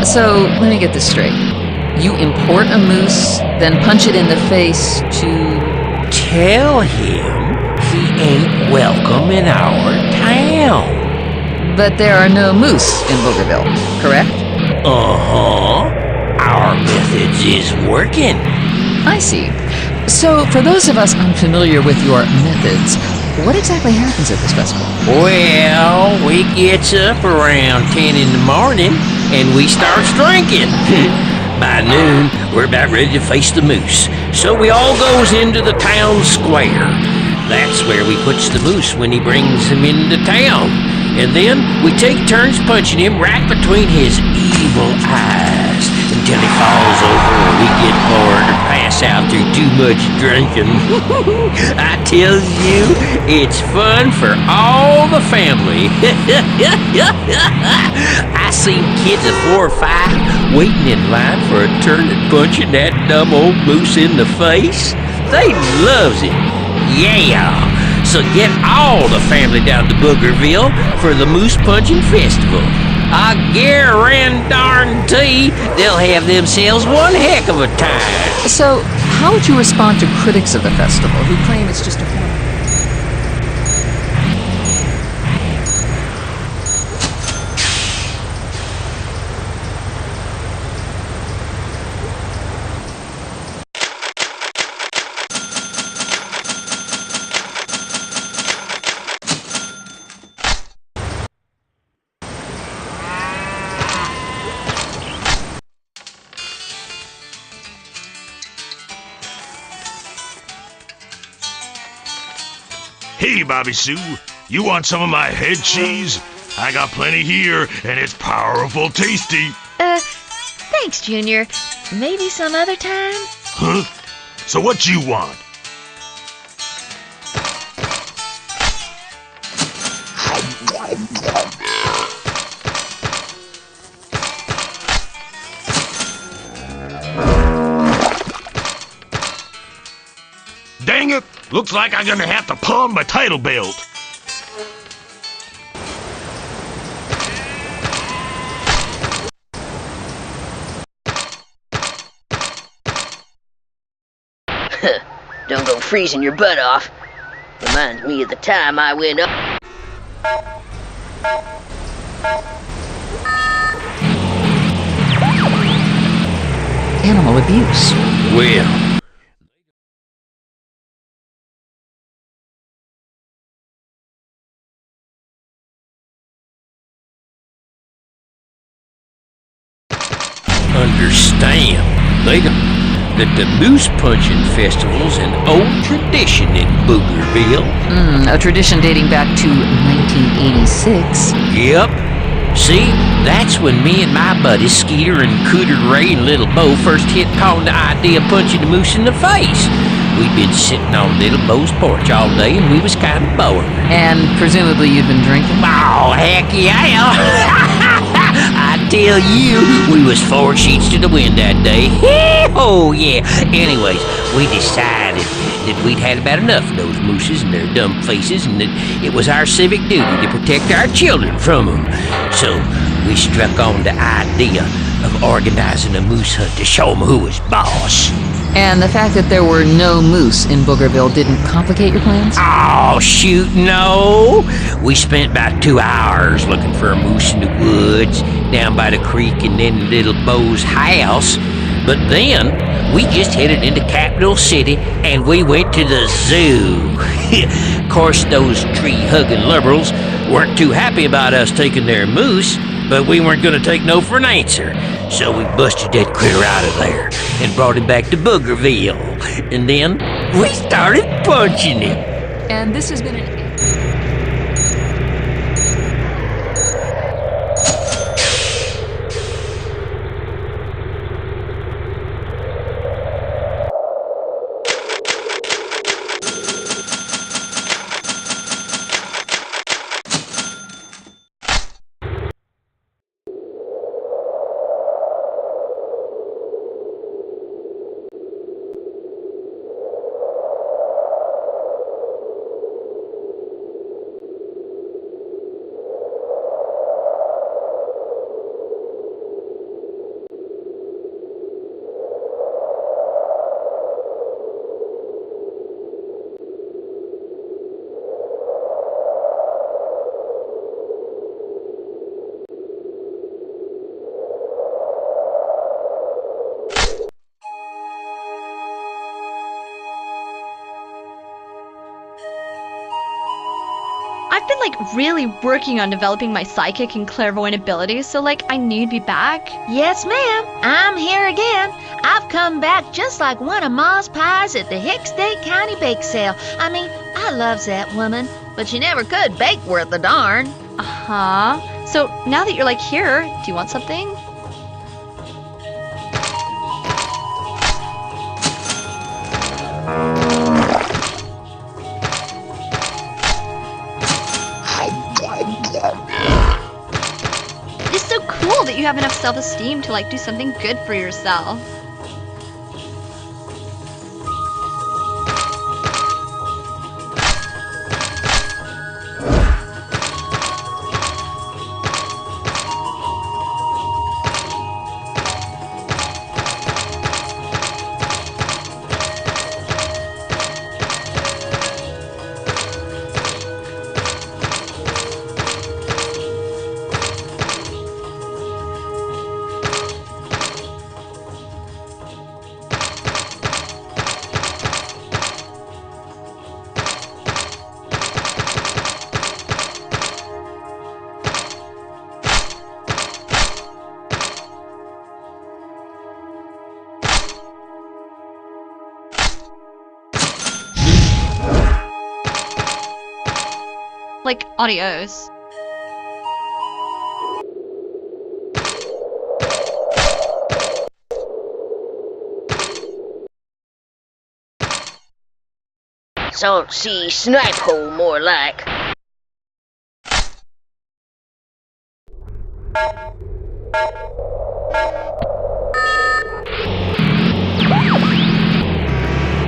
So, let me get this straight. You import a moose, then punch it in the face to... Tell him he ain't welcome in our town. But there are no moose in Boogerville, correct? Uh-huh. Our methods is working. I see. So, for those of us unfamiliar with your methods, what exactly happens at this festival? Well, we gets up around 10 in the morning, and we starts drinking. By noon, we're about ready to face the moose, so we all goes into the town square. That's where we puts the moose when he brings him into town. And then we take turns punching him right between his evil eyes until he falls over or we get bored or pass out through too much drinking. I tells you, it's fun for all the family. I seen kids of 4 or 5 waiting in line for a turn at punching that dumb old moose in the face. They loves it. Yeah! So get all the family down to Boogerville for the Moose Punching Festival. I guarantee they'll have themselves one heck of a time. So, how would you respond to critics of the festival who claim it's just a form? Hey, Bobby Sue, you want some of my head cheese? I got plenty here, and it's powerful tasty. Thanks, Junior. Maybe some other time? Huh? So what you want? Dang it! Looks like I'm gonna have to pawn my title belt. Don't go freezing your butt off. Reminds me of the time I went up. Animal abuse. Well, understand, later, that the Moose Punching Festival's an old tradition in Boogerville. A tradition dating back to 1986. Yep. See, that's when me and my buddies Skeeter and Cooter Ray and Little Bo first hit upon the idea of punching the moose in the face. We'd been sitting on Little Bo's porch all day and we was kind of bored. And presumably you'd been drinking? Oh, heck yeah! I tell you, we was 4 sheets to the wind that day. Oh, yeah. Anyways, we decided that we'd had about enough of those mooses and their dumb faces and that it was our civic duty to protect our children from them. So we struck on the idea of organizing a moose hunt to show them who was boss. And the fact that there were no moose in Boogerville didn't complicate your plans? Oh, shoot, no. We spent about 2 hours looking for a moose in the woods, down by the creek and then Little Bo's house. But then, we just headed into Capital City and we went to the zoo. Of course, those tree-hugging liberals weren't too happy about us taking their moose, but we weren't going to take no for an answer. So we busted that critter out of there and brought him back to Boogerville. And then we started punching him. And this has been an... I've been like really working on developing my psychic and clairvoyant abilities, so like I knew you'd be back. Yes, ma'am. I'm here again. I've come back just like one of Ma's pies at the Hicksdale County bake sale. I mean, I loves that woman, but she never could bake worth a darn. Uh-huh. So now that you're like here, do you want something? It's so cool that you have enough self-esteem to like do something good for yourself. Like, adios. So, see, snipe hole more like.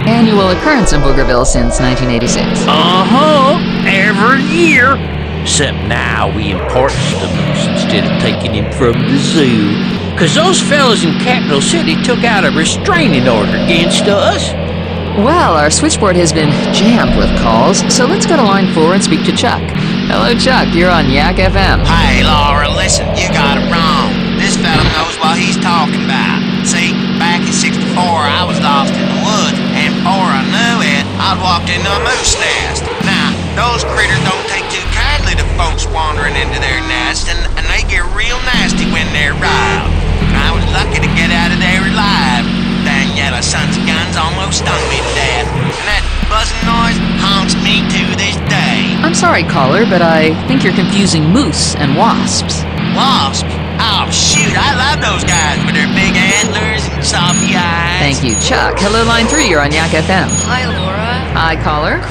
Annual occurrence in Boogerville since 1986. Every year. Except now we import the moose instead of taking him from the zoo. 'Cause those fellas in Capital City took out a restraining order against us. Well, our switchboard has been jammed with calls, so let's go to line 4 and speak to Chuck. Hello, Chuck. You're on Yak FM. Hey, Laura, listen, you got it wrong. This fella knows what he's talking about. See, back in '64, I was lost in the woods, and before I knew it, I'd walked into a moose nest. Now, those critters don't take too kindly to folks wandering into their nest, and they get real nasty when they're riled. And I was lucky to get out of there alive. Dang yellow sons of guns almost stung me to death, and that buzzing noise haunts me to this day. I'm sorry, caller, but I think you're confusing moose and wasps. Wasps? Oh, shoot, I love those guys with their big antlers and soppy eyes. Thank you, Chuck. Hello, line 3. You're on Yak FM. Hi, Laura. Hi, caller.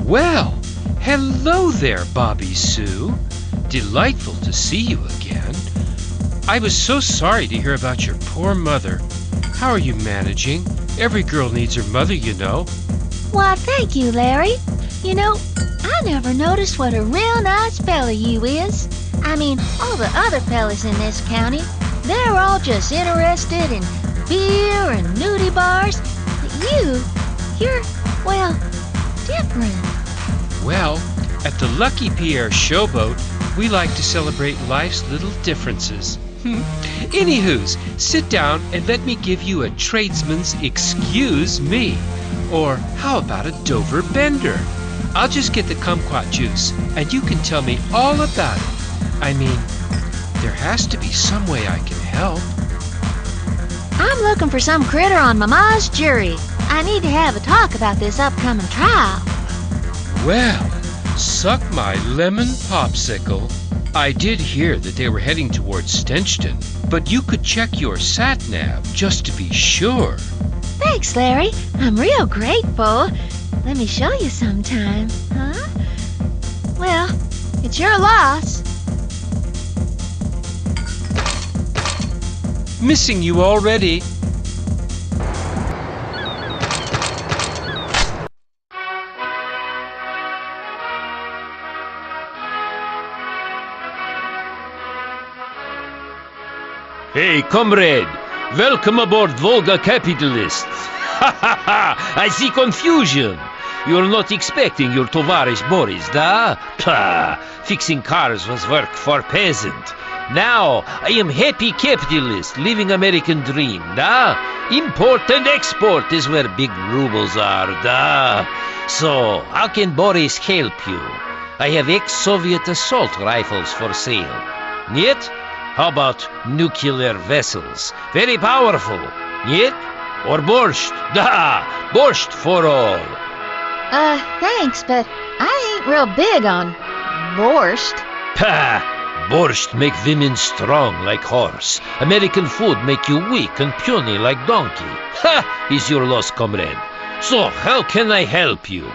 Well, hello there, Bobby Sue. Delightful to see you again. I was so sorry to hear about your poor mother. How are you managing? Every girl needs her mother, you know. Why, thank you, Larry. You know, I never noticed what a real nice fella you is. I mean, all the other fellas in this county, they're all just interested in beer and nudie bars. But you're, well, different. Well, at the Lucky Pierre Showboat, we like to celebrate life's little differences. Anywho's, sit down and let me give you a tradesman's excuse me. Or how about a Dover Bender? I'll just get the kumquat juice, and you can tell me all about it. I mean, there has to be some way I can help. I'm looking for some critter on Mama's jury. I need to have a talk about this upcoming trial. Well, suck my lemon popsicle. I did hear that they were heading towards Stenchton, but you could check your sat-nav just to be sure. Thanks, Larry. I'm real grateful. Let me show you sometime, huh? Well, it's your loss. Missing you already. Hey, comrade! Welcome aboard Volga Capitalist! Ha ha ha! I see confusion! You're not expecting your Tovarish Boris, da? Pah! Fixing cars was work for peasant. Now, I am happy capitalist, living American dream, da? Import and export is where big rubles are, da? So, how can Boris help you? I have ex-Soviet assault rifles for sale. Niet? How about nuclear vessels? Very powerful. Niet? Or borscht? Da! Borscht for all. Thanks, but I ain't real big on borscht. Pah! Borscht make women strong like horse. American food make you weak and puny like donkey. Ha! Is your loss, comrade. So, how can I help you?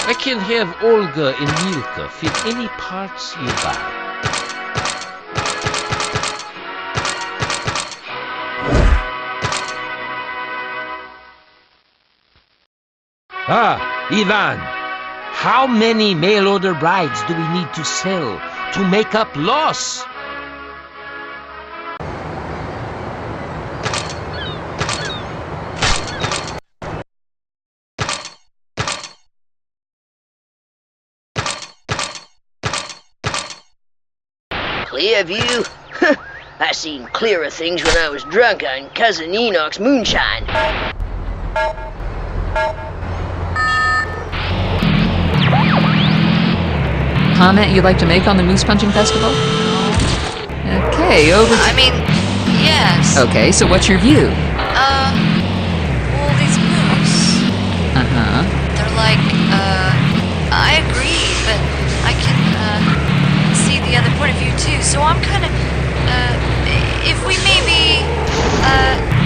I can have Olga and Milka fit any parts you buy. Ah, Ivan, how many mail-order brides do we need to sell to make up loss? Clear view? I seen clearer things when I was drunk on Cousin Enoch's moonshine. Comment you'd like to make on the Moose Punching Festival? Okay, over to... I mean, yes. Okay, so what's your view? Well, these moose. Uh-huh. They're like, I agree, but I can, see the other point of view too, so I'm kind of, if we maybe,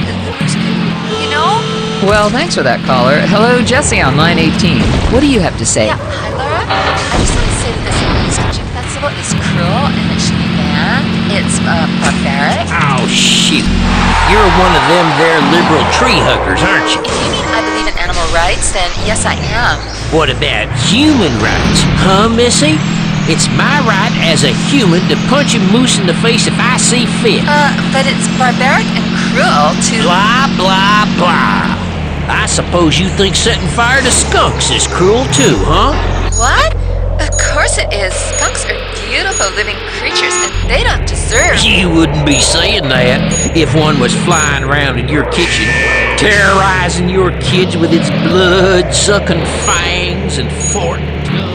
the moose could, you know? Well, thanks for that caller. Hello, Jesse on line 18. What do you have to say? Yeah, hi, Laura. I just want to say that this Moose Punching Festival is cruel and it should be banned. It's, barbaric. Oh, shoot. You're one of them there liberal tree huggers, aren't you? If you mean I believe in animal rights, then yes, I am. What about human rights, huh, Missy? It's my right as a human to punch a moose in the face if I see fit. But it's barbaric and cruel to... Blah, blah, blah. I suppose you think setting fire to skunks is cruel too, huh? What? Of course it is. Skunks are beautiful living creatures and they don't deserve... You wouldn't be saying that if one was flying around in your kitchen, terrorizing your kids with its blood-sucking fangs and forked tongue.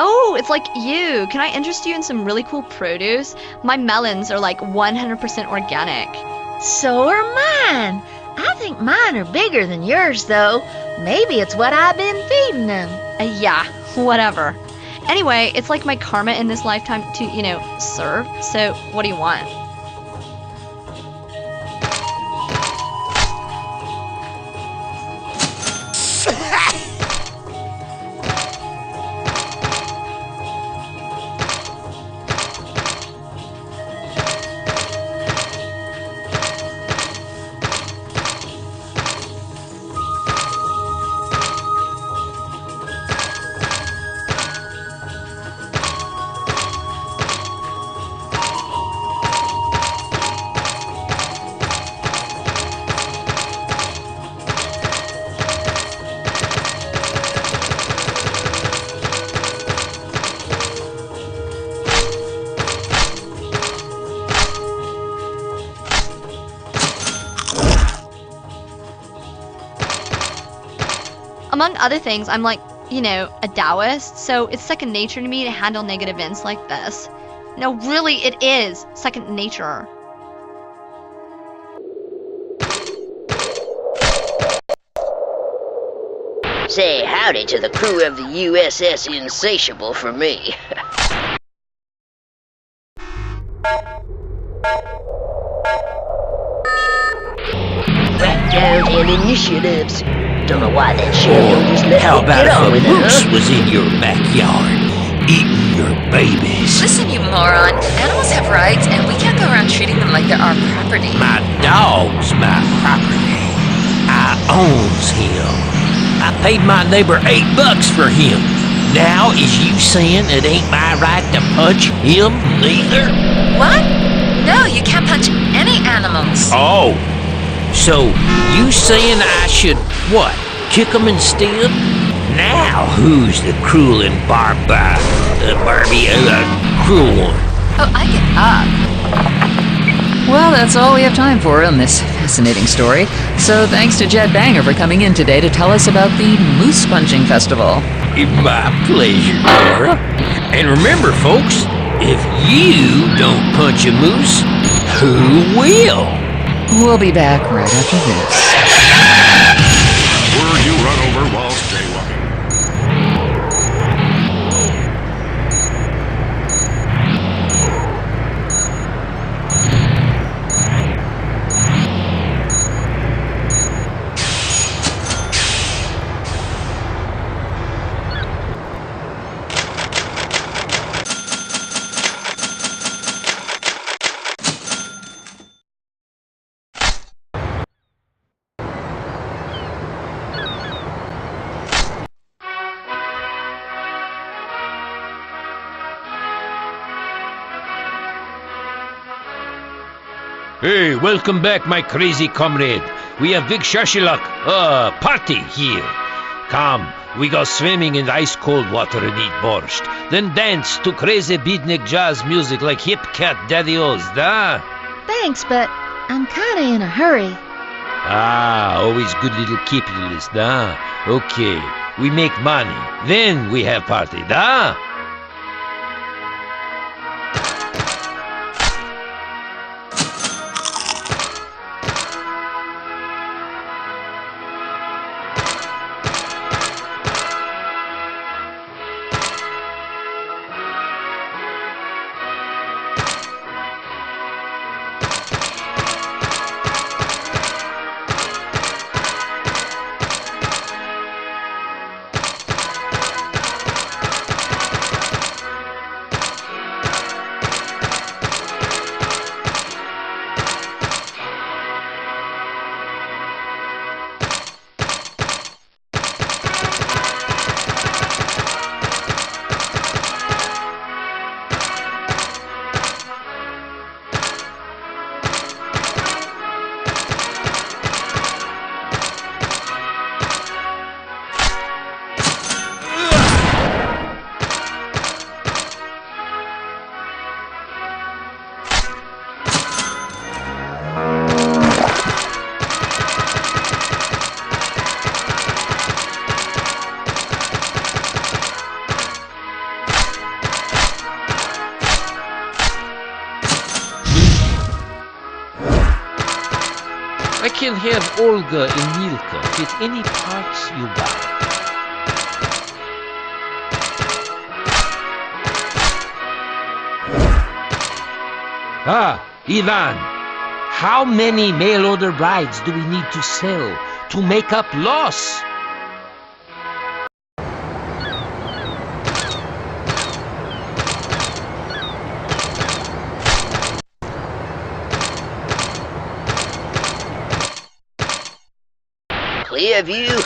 Oh, it's like you. Can I interest you in some really cool produce? My melons are like 100% organic. So are mine. I think mine are bigger than yours, though. Maybe it's what I've been feeding them. Yeah, whatever. Anyway, it's like my karma in this lifetime to, serve. So, what do you want? Among other things, I'm like, a Taoist, so it's second nature to me to handle negative events like this. No, really, it is second nature. Say howdy to the crew of the USS Insatiable for me. Background and initiatives. Don't know why that shadow just let How me about get on if with a it, moose huh? was in your backyard, eating your babies? Listen, you moron. Animals have rights, and we can't go around treating them like they're our property. My dog's my property. I owns him. I paid my neighbor $8 for him. Now is you saying it ain't my right to punch him neither? What? No, you can't punch any animals. Oh, so you saying I should, what, kick him instead? Now who's the cruel and cruel one? Oh, I get up. Well, that's all we have time for on this fascinating story. So thanks to Jed Banger for coming in today to tell us about the Moose Punching Festival. My pleasure, Laura. And remember, folks, if you don't punch a moose, who will? We'll be back right after this. Word you run over while jaywalking. Hey, welcome back, my crazy comrade. We have big shashilak, party here. Come, we go swimming in ice-cold water and eat borscht. Then dance to crazy beatnik jazz music like hip cat daddy-os, da? Thanks, but I'm kinda in a hurry. Ah, always good little capitalist, da? Okay, we make money, then we have party, da? can have Olga and Milka fit any parts you buy. Ah, Ivan, how many mail-order brides do we need to sell to make up loss? Clear view?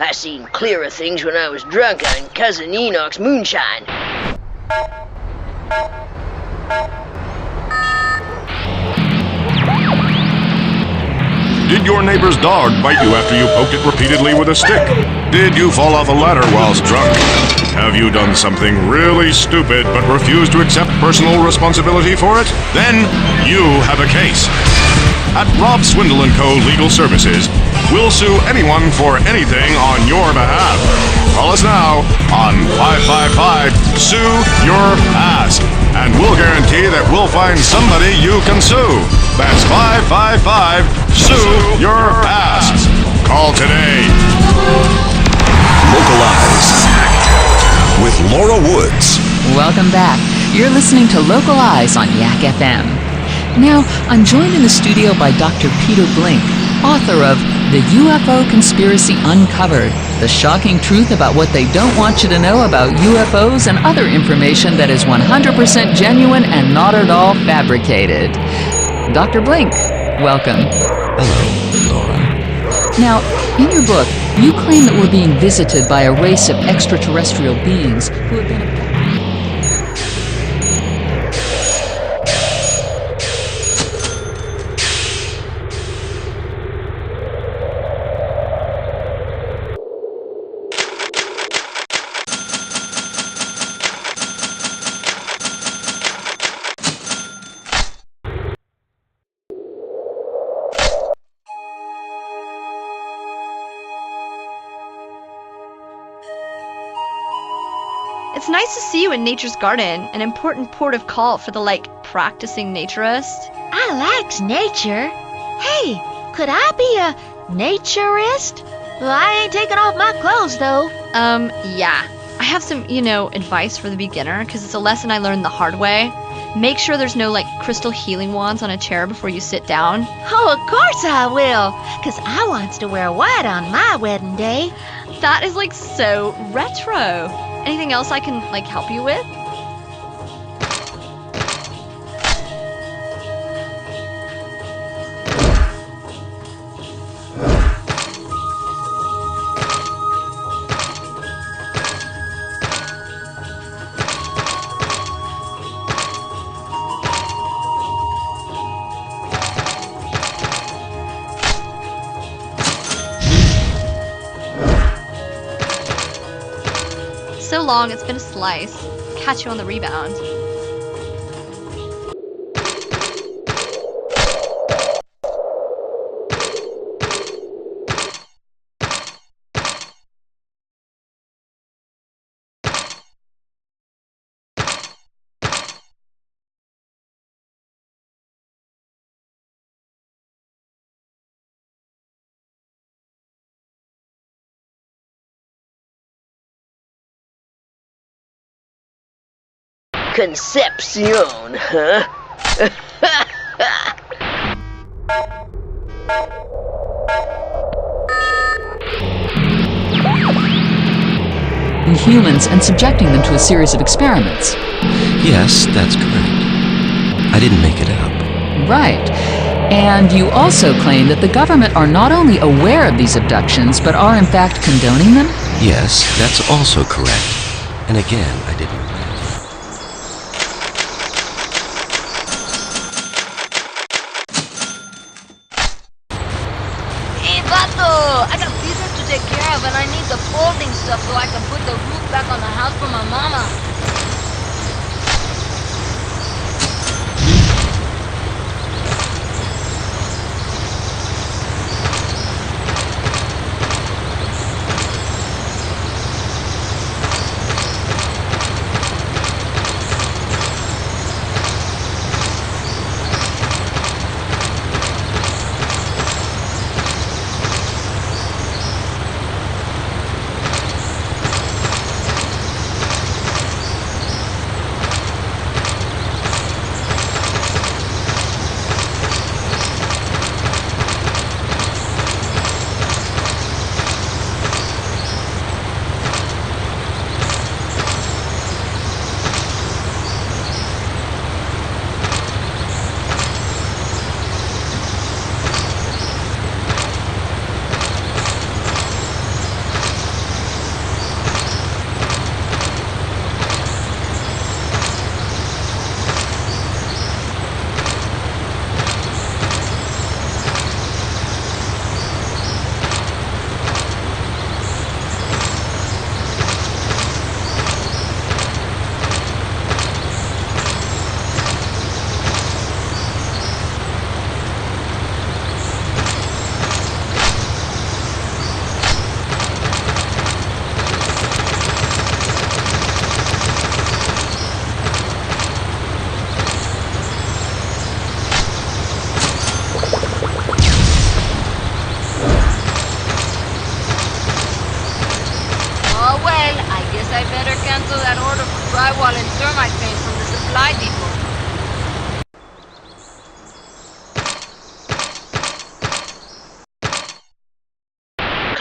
I seen clearer things when I was drunk on Cousin Enoch's moonshine. Did your neighbor's dog bite you after you poked it repeatedly with a stick? Did you fall off a ladder whilst drunk? Have you done something really stupid but refused to accept personal responsibility for it? Then you have a case. At Rob Swindle & Co. Legal Services, we'll sue anyone for anything on your behalf. Call us now on 555-SUE-YOUR-ASS, and we'll guarantee that we'll find somebody you can sue. That's 555-SUE-YOUR-ASS. Call today. Localize with Laura Woods. Welcome back. You're listening to Localize on Yak FM. Now, I'm joined in the studio by Dr. Peter Blink, author of The UFO Conspiracy Uncovered, the shocking truth about what they don't want you to know about UFOs and other information that is 100% genuine and not at all fabricated. Dr. Blink, welcome. Hello, Laura. Now, in your book, you claim that we're being visited by a race of extraterrestrial beings who have been... It's nice to see you in Nature's Garden, an important port of call for the, practicing naturist. I likes nature. Hey, could I be a naturist? Well, I ain't taking off my clothes, though. Yeah. I have some, advice for the beginner, because it's a lesson I learned the hard way. Make sure there's no, crystal healing wands on a chair before you sit down. Oh, of course I will, because I wants to wear white on my wedding day. That is, so retro. Anything else I can, help you with? So long, it's been a slice. Catch you on the rebound. Concepcion, huh? humans and subjecting them to a series of experiments. Yes, that's correct. I didn't make it up. Right. And you also claim that the government are not only aware of these abductions, but are in fact condoning them? Yes, that's also correct. And again, I didn't. Hey, Vato! I got business to take care of, and I need the folding stuff so I can put the roof back on the house for my mama.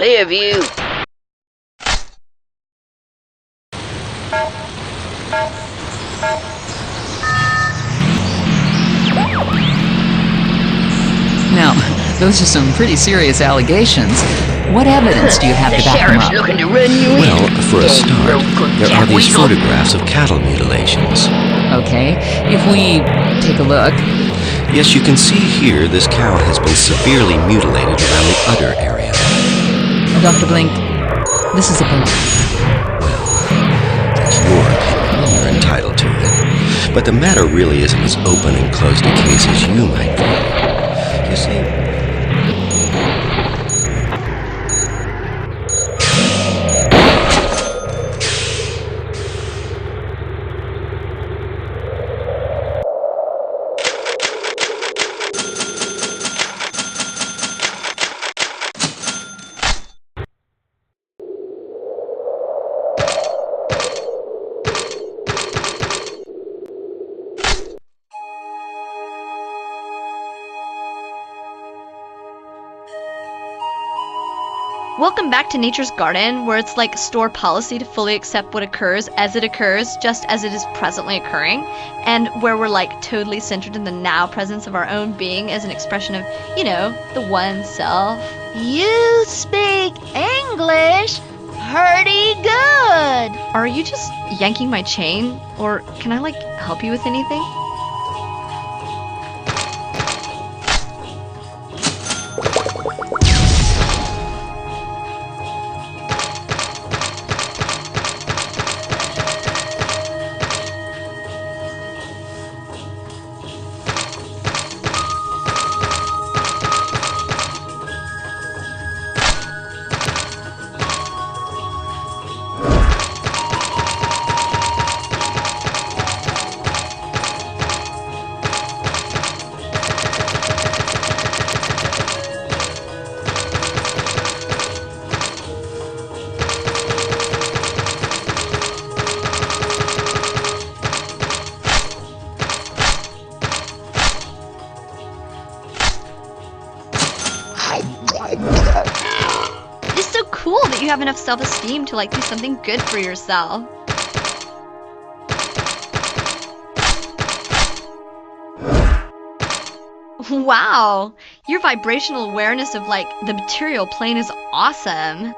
Clear view. Now, those are some pretty serious allegations. What evidence do you have to back them Sheriff's up? looking to run you in. Well, for a start, there are these photographs of cattle mutilations. Okay, if we take a look. Yes, you can see here this cow has been severely mutilated around the udder area. Dr. Blink, this is a book. Well, that's your opinion. You're entitled to it. But the matter really isn't as open and closed a case as you might think. You see... Welcome back to Nature's Garden, where it's like store policy to fully accept what occurs as it occurs, just as it is presently occurring, and where we're like totally centered in the now presence of our own being as an expression of, you know, the one self. You speak English pretty good. Are you just yanking my chain, or can I like help you with anything? You have enough self-esteem to like do something good for yourself. Wow, your vibrational awareness of like the material plane is awesome.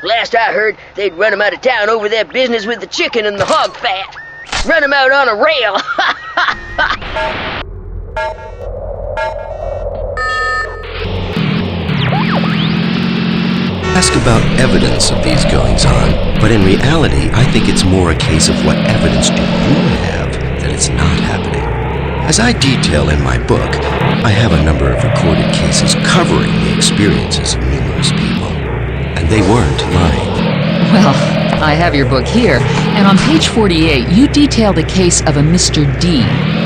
Last I heard, they'd run 'em out of town over their business with the chicken and the hog fat. Run 'em out on a rail. Ask about evidence of these goings-on, but in reality, I think it's more a case of what evidence do you have that it's not happening. As I detail in my book, I have a number of recorded cases covering the experiences of numerous people. And they weren't lying. Well, I have your book here, and on page 48, you detail the case of a Mr. D.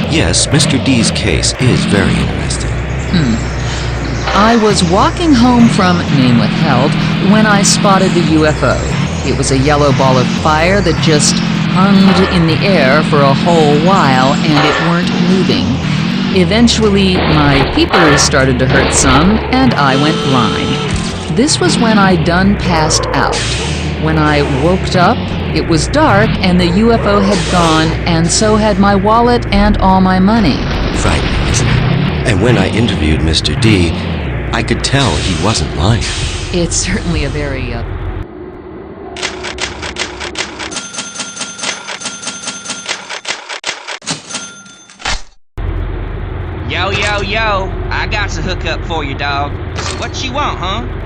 Yes, Mr. D's case is very interesting. I was walking home from Name Withheld when I spotted the UFO. It was a yellow ball of fire that just hung in the air for a whole while, and it weren't moving. Eventually, my peepers started to hurt some, and I went blind. This was when I done passed out. When I woke up, it was dark and the UFO had gone, and so had my wallet and all my money. Frightening, isn't it? And when I interviewed Mr. D, I could tell he wasn't lying. It's certainly a very, Yo, yo, yo, I got a hookup for you, dog. So what you want, huh?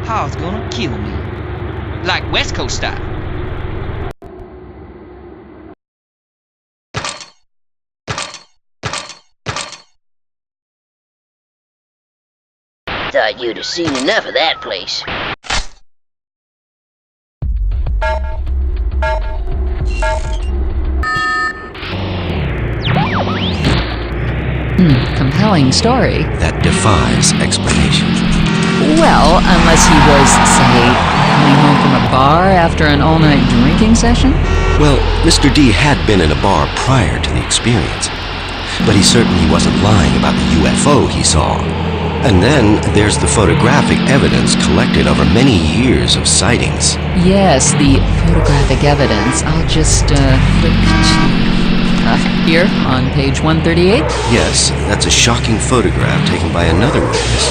Pa's gonna kill me. Like West Coast style. Thought you'd have seen enough of that place. Compelling story. That defies explanation. Well, unless he was, say, coming home from a bar after an all-night drinking session? Well, Mr. D had been in a bar prior to the experience. But he certainly wasn't lying about the UFO he saw. And then there's the photographic evidence collected over many years of sightings. Yes, the photographic evidence. I'll just flick to... here, on page 138? Yes, that's a shocking photograph taken by another witness.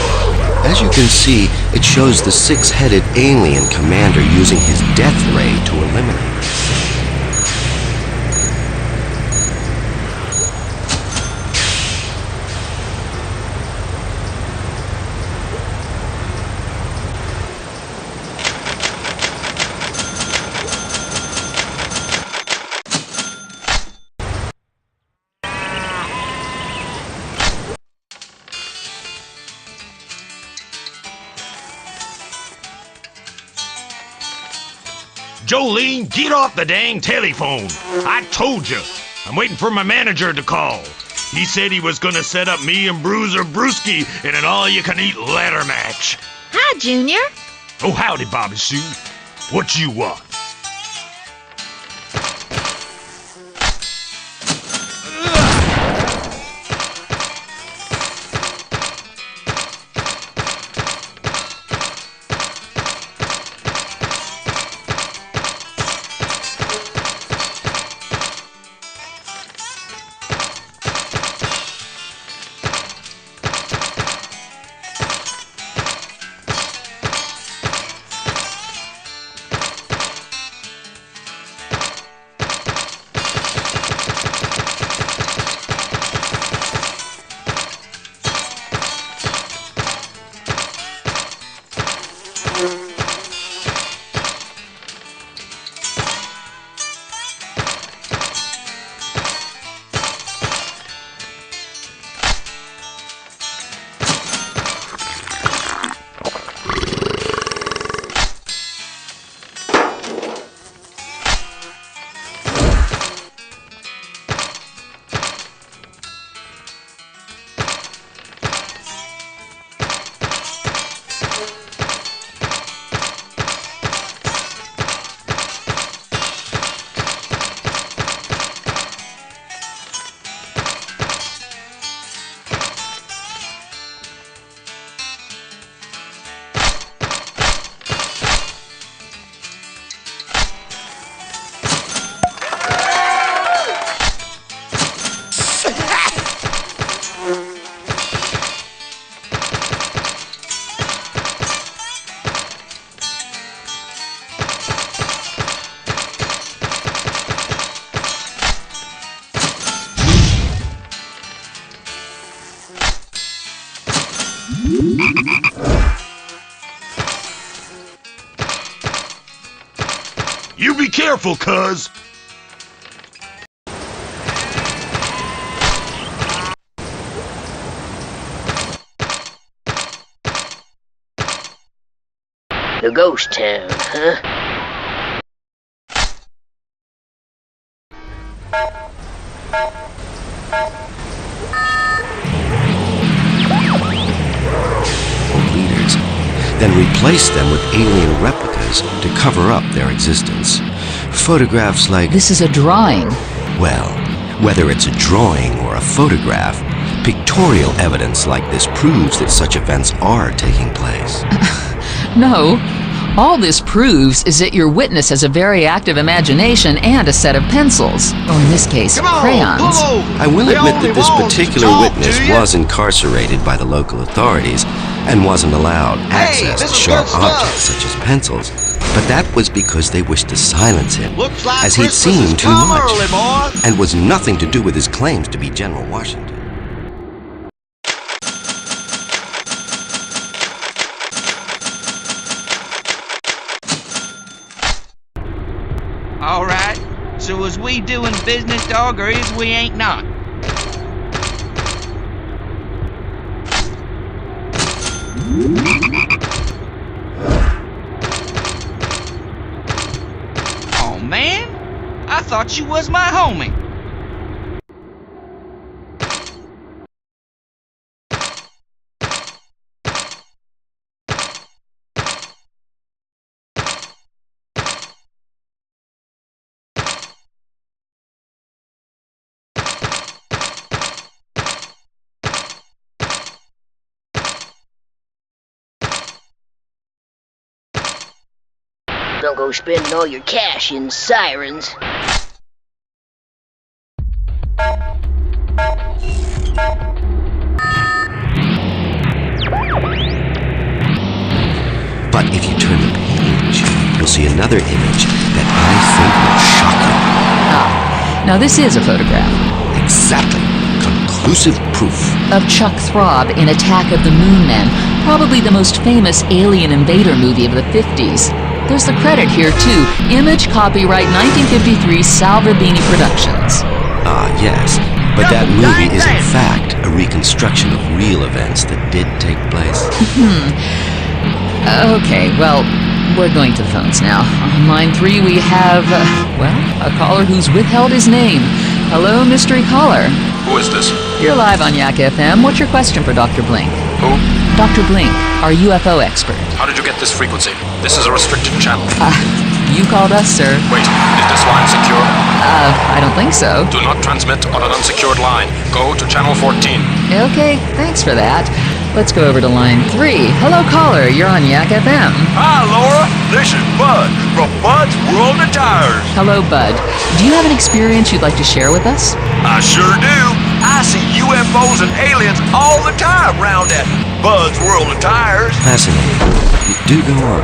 As you can see, it shows the six-headed alien commander using his death ray to eliminate them. Jolene, get off the dang telephone. I told you. I'm waiting for my manager to call. He said he was gonna set up me and Bruiser Brewski in an all-you-can-eat ladder match. Hi, Junior. Oh, howdy, Bobby Sue. What you want? You be careful, cuz. The ghost town, huh? Leaders, then replace them with alien replicas to cover up their existence. Photographs like... This is a drawing. Well, whether it's a drawing or a photograph, pictorial evidence like this proves that such events are taking place. No. All this proves is that your witness has a very active imagination and a set of pencils, or in this case, crayons. I will admit that this particular witness was incarcerated by the local authorities and wasn't allowed access to sharp objects such as pencils, but that was because they wished to silence him, as he'd seen too much, and was nothing to do with his claims to be General Washington. So is we doing business, dog, or is we ain't not? Oh man, I thought you was my homie. Don't go spending all your cash in sirens. But if you turn the page, you'll see another image that I think will shock you. Ah, now this is a photograph. Exactly. Conclusive proof. Of Chuck Throb in Attack of the Moon Men, probably the most famous alien invader movie of the 50s. There's the credit here, too. Image copyright 1953 Salverbini Productions. Ah, yes. But that movie is in fact a reconstruction of real events that did take place. Okay, well, we're going to the phones now. On line 3 we have, a caller who's withheld his name. Hello, mystery caller. Who is this? You're live on Yak FM. What's your question for Dr. Blink? Who? Dr. Blink, our UFO expert. How did you get this frequency? This is a restricted channel. You called us, sir. Wait, is this line secure? I don't think so. Do not transmit on an unsecured line. Go to channel 14. Okay, thanks for that. Let's go over to line 3. Hello, caller. You're on Yak FM. Hi, Laura. This is Bud from Bud's World of Tires. Hello, Bud. Do you have an experience you'd like to share with us? I sure do. I see UFOs and aliens all the time round at Bud's World of Tires. Fascinating. Do go on.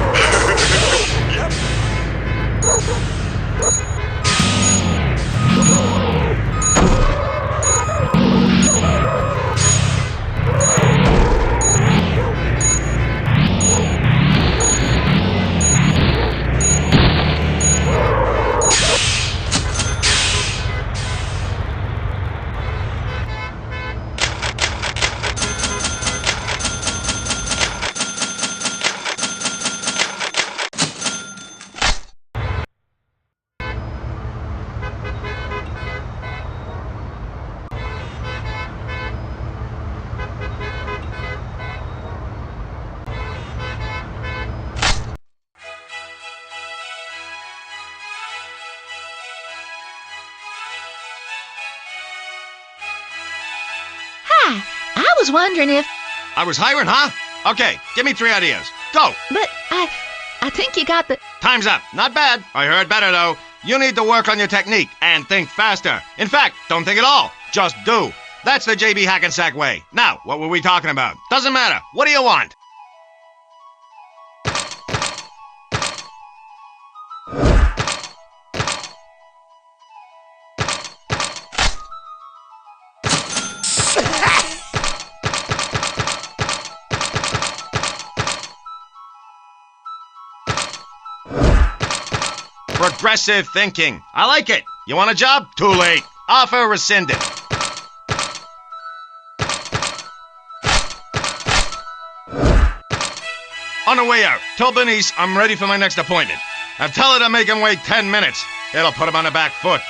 I was wondering if... I was hiring, huh? Okay, give me 3 ideas. Go! But I think you got the... Time's up. Not bad. I heard better, though. You need to work on your technique and think faster. In fact, don't think at all. Just do. That's the JB Hackensack way. Now, what were we talking about? Doesn't matter. What do you want? Progressive thinking. I like it. You want a job? Too late. Offer rescinded. On the way out, tell Bernice I'm ready for my next appointment. Now tell her to make him wait 10 minutes. It'll put him on the back foot.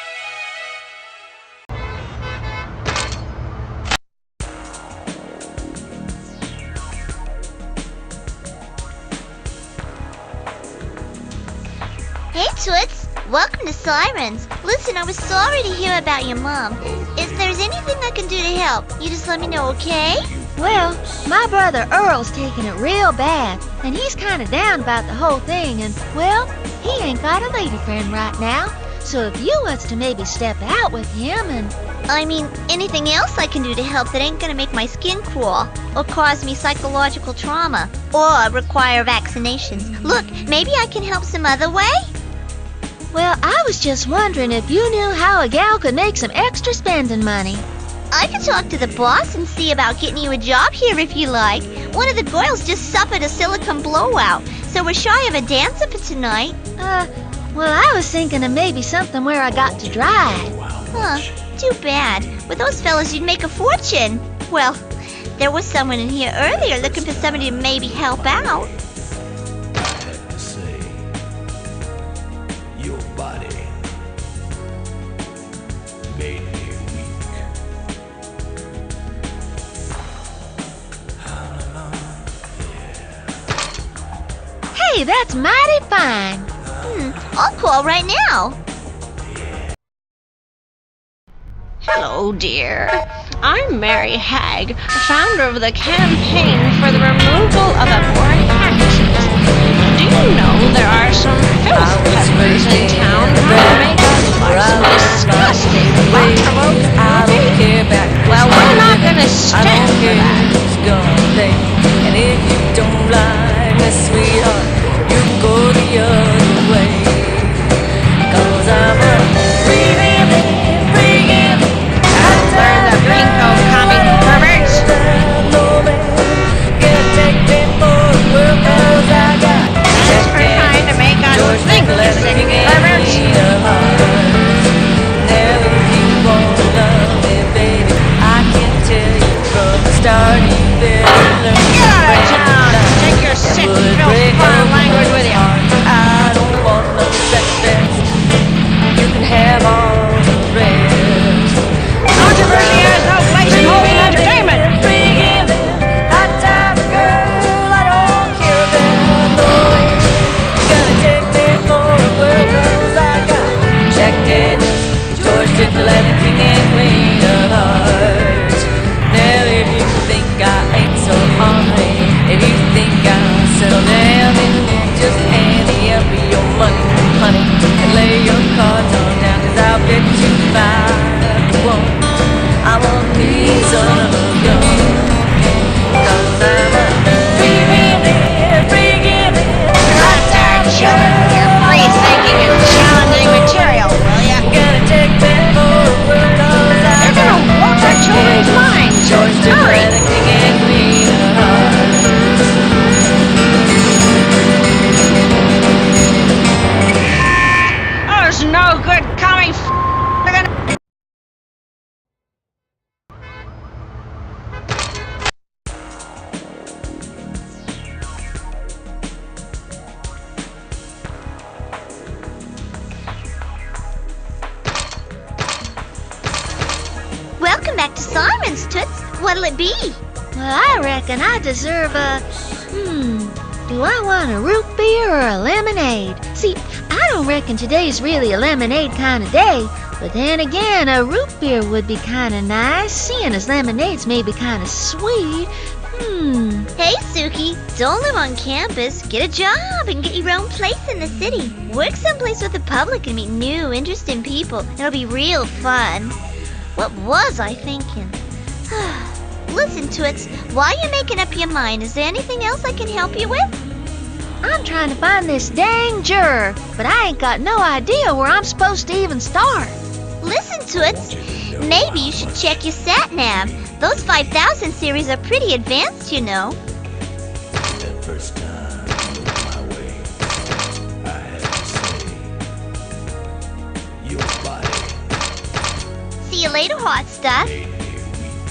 Hey, Toots. Welcome to Sirens. Listen, I was sorry to hear about your mom. If there's anything I can do to help, you just let me know, okay? Well, my brother Earl's taking it real bad, and he's kind of down about the whole thing, and, well, he ain't got a lady friend right now. So if you was to maybe step out with him and... I mean, anything else I can do to help that ain't gonna make my skin crawl, or cause me psychological trauma, or require vaccinations. Look, maybe I can help some other way? Well, I was just wondering if you knew how a gal could make some extra spending money. I could talk to the boss and see about getting you a job here if you like. One of the girls just suffered a silicone blowout, so we're shy of a dancer for tonight. Well, I was thinking of maybe something where I got to drive. Huh, too bad. With those fellas, you'd make a fortune. Well, there was someone in here earlier looking for somebody to maybe help out. Your body made me weak. Hey, that's mighty fine. I'll call right now. Hello, dear. I'm Mary Hagg, founder of the campaign for the removal of abhorrent practices. Do you know there are some filth peddlers in town who make us life so disgusting, thought-provoking? Well, we're not gonna stand for that. And if you don't like me, sweetheart, you go the other way. 'Cause I'm a Learn the green coat commie perverts. Just for trying to make us think you're sick perverts. Never you won't love me, baby. I can tell you from the start you better learn. Get out of town. Take your sick, filth, foreign language with you. I don't want no second best. You can have all the rest. Controversy has no place in holy entertainment. Hot time girl, I don't care about no way. Gonna take me for a whirl 'cause I got Jack Daniels, George Diplomat, King and Queen of Hearts. Now if you think I ain't so horny, if you think I'll settle down in a minute, just hand me up your money, honey, and lay your cards on down, 'cause I'll bet you 5 to 1 I want me some of your 'cause I'm a free-giving, Hot-dog children with your free-thinking and challenging material, will ya? Gonna take me for a whirl 'cause I You're gonna warp our children's minds. George Hurry. the King and Queen of Hearts. Oh, there's no good commie Welcome back to Simon's, Toots. What'll it be? Well, I reckon I deserve a... do I want a root beer or a lemonade? See, I don't reckon today's really a lemonade kind of day. But then again, a root beer would be kind of nice, seeing as lemonade's maybe kind of sweet. Hey, Suki, don't live on campus. Get a job and get your own place in the city. Work someplace with the public and meet new, interesting people. It'll be real fun. What was I thinking? Listen, Toots, while you're making up your mind, is there anything else I can help you with? I'm trying to find this dang juror, but I ain't got no idea where I'm supposed to even start. Listen, Toots, maybe you should check your sat-nav. Those 5000 series are pretty advanced, you know. That first time you looked my way, I had to say, your body See you later, hot stuff. made me weak.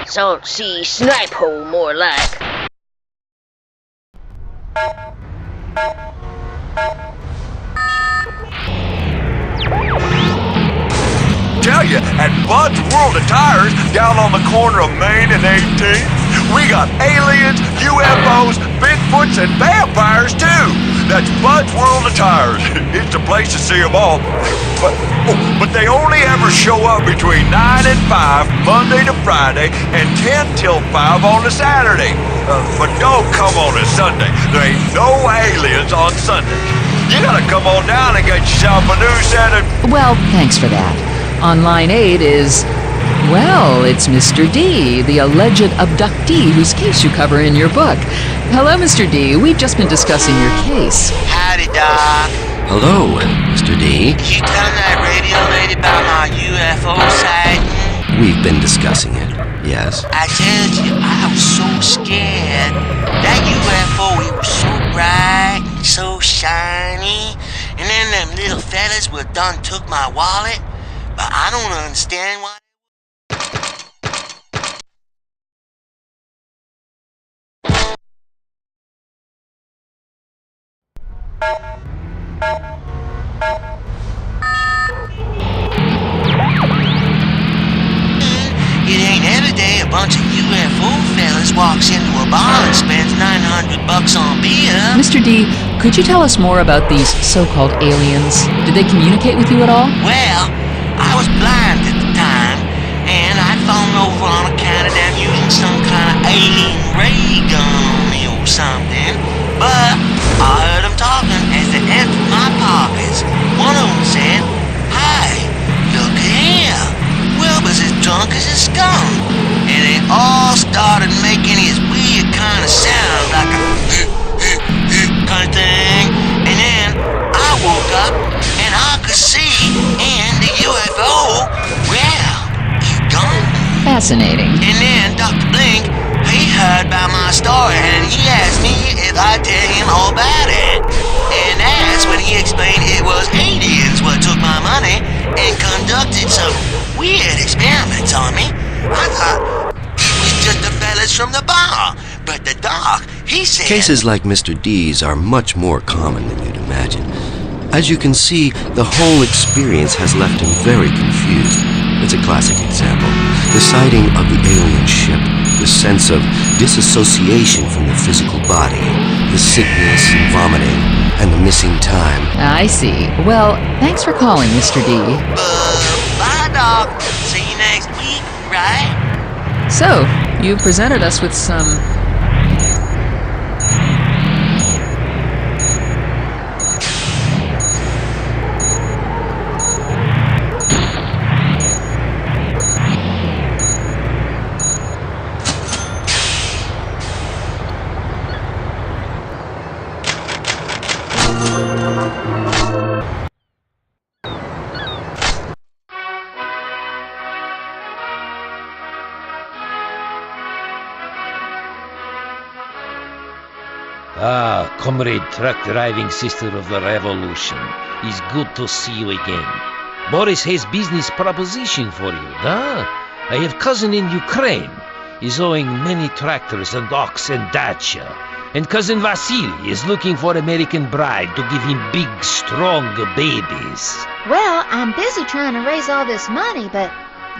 Salt sea snipe hole, more like. Tell you, at Bud's World of Tires, down on the corner of Main and 18th, we got aliens, UFOs, Bigfoots, and vampires too. That's Bud's World of Tires. It's a place to see them all. But they only ever show up between 9 and 5, Monday to Friday, and 10 till 5 on a Saturday. But don't come on a Sunday. There ain't no aliens on Sunday. You gotta come on down and get yourself a new set of... Well, thanks for that. On line 8 is Well, it's Mr. D, the alleged abductee whose case you cover in your book. Hello, Mr. D. We've just been discussing your case. Howdy, Doc. Hello, Mr. D. You telling that radio lady about my UFO sighting? We've been discussing it, yes. I told you, I was so scared. That UFO, it was so bright and so shiny. And then them little fellas done took my wallet. But I don't understand why. It ain't every day a bunch of UFO fellas walks into a bar and spends $900 on beer. Mr. D, could you tell us more about these so-called aliens? Did they communicate with you at all? Well, I was blind at the time, and I'd fallen over on account of them using some kind of alien ray gun on me or something. But I heard them talking as they emptied my pockets. One of them said, "Hey, look here. Wilbur's as drunk as a skunk." And they all started making his weird kind of sound, like a kind of thing. And then I woke up and I could see, and the UFO, well, he's gone. Fascinating. And then Dr. Blink, he heard about my story and he asked me if I'd tell him all about it. And that's when he explained it was aliens what took my money and conducted some weird experiments on me. I thought it was just the fellas from the bar, but the doc, he said... Cases like Mr. D's are much more common than you'd imagine. As you can see, the whole experience has left him very confused. It's a classic example. The sighting of the alien ship, the sense of disassociation from the physical body, the sickness and vomiting, and the missing time. I see. Well, thanks for calling, Mr. D. Bye, Doc. See you next week, right? So, you've presented us with some... Ah, comrade truck driving sister of the revolution. It's good to see you again. Boris has business proposition for you, da? I have cousin in Ukraine. He's owing many tractors and ox and dacha. And cousin Vasily is looking for American bride to give him big, strong babies. Well, I'm busy trying to raise all this money, but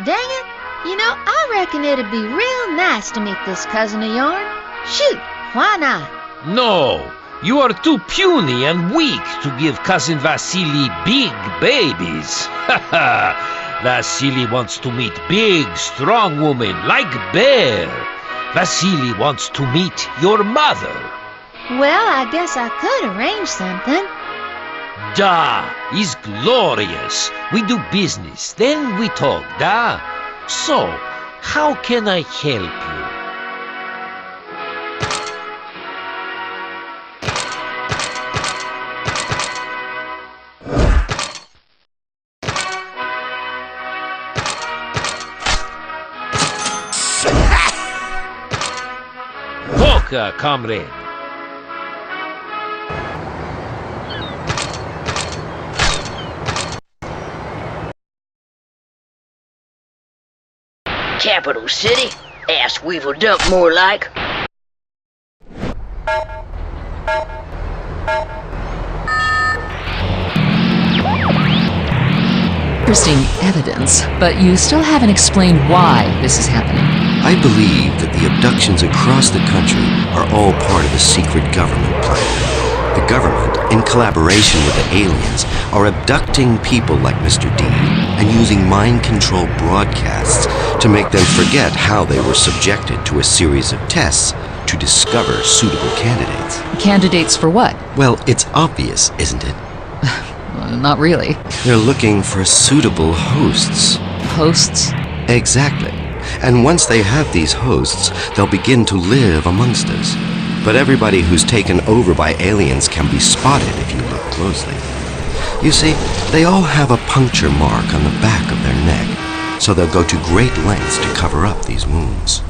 dang it, I reckon it'd be real nice to meet this cousin of yourn. Shoot, why not? No, you are too puny and weak to give cousin Vasily big babies. Ha! Vasily wants to meet big, strong woman like Bear. Vasily wants to meet your mother. Well, I guess I could arrange something. Da, is glorious. We do business, then we talk, da. So, how can I help you? Poker, comrade. Capital City? Ass weevil dump more like. Interesting evidence, but you still haven't explained why this is happening. I believe that the abductions across the country are all part of a secret government plan. The government, in collaboration with the aliens, are abducting people like Mr. D and using mind control broadcasts to make them forget how they were subjected to a series of tests to discover suitable candidates. Candidates for what? Well, it's obvious, isn't it? Not really. They're looking for suitable hosts. Hosts? Exactly. And once they have these hosts, they'll begin to live amongst us. But everybody who's taken over by aliens can be spotted if you look closely. You see, they all have a puncture mark on the back of their neck, so they'll go to great lengths to cover up these wounds.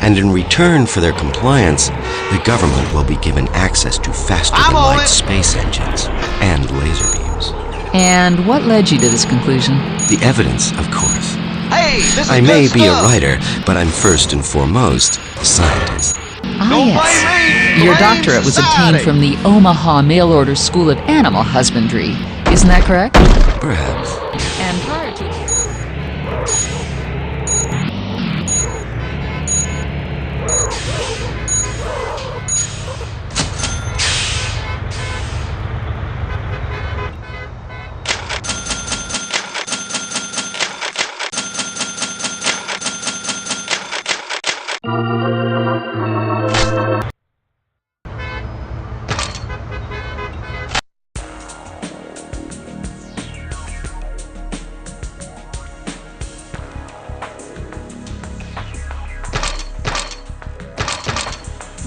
And in return for their compliance, the government will be given access to faster-than-light space engines and laser beams. And what led you to this conclusion? The evidence, of course. Hey, this is I may good be a stuff. writer, but I'm first and foremost a scientist. Ah, yes. Your doctorate was obtained from the Omaha Mail Order School of Animal Husbandry. Isn't that correct? Perhaps. And prior to...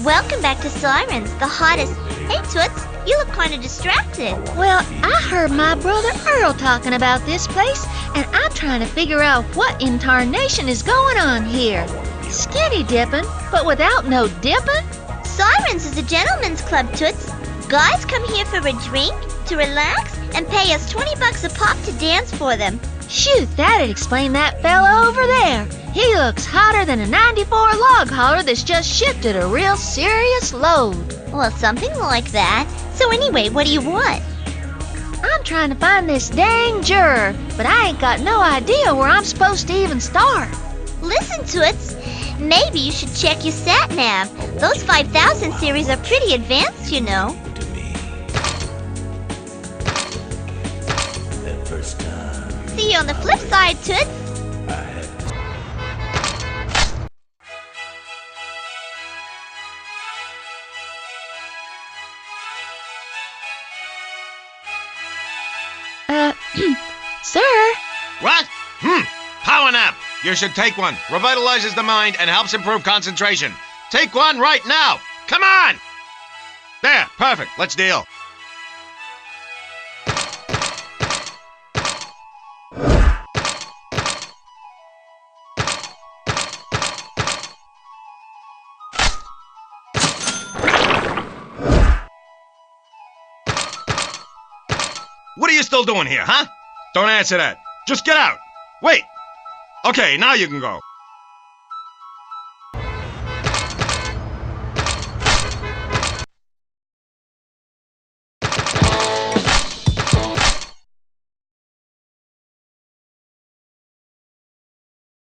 Welcome back to Sirens, the hottest. Hey, Toots, you look kind of distracted. Well, I heard my brother Earl talking about this place, and I'm trying to figure out what in tarnation is going on here. Skinny dipping, but without no dipping? Sirens is a gentleman's club, Toots. Guys come here for a drink, to relax, and pay us $20 a pop to dance for them. Shoot, that'd explain that fella over there. He looks hotter than a 94 log hauler that's just shifted a real serious load. Well, something like that. So anyway, what do you want? I'm trying to find this dang juror, but I ain't got no idea where I'm supposed to even start. Listen, Toots, maybe you should check your sat-nav. Those 5000 series are pretty advanced, you know. That first time. See you on the flip side, Toots. Sir? What? Power nap. You should take one. Revitalizes the mind and helps improve concentration. Take one right now. Come on! There, perfect. Let's deal. What are you still doing here, huh? Don't answer that. Just get out. Wait. Okay, now you can go.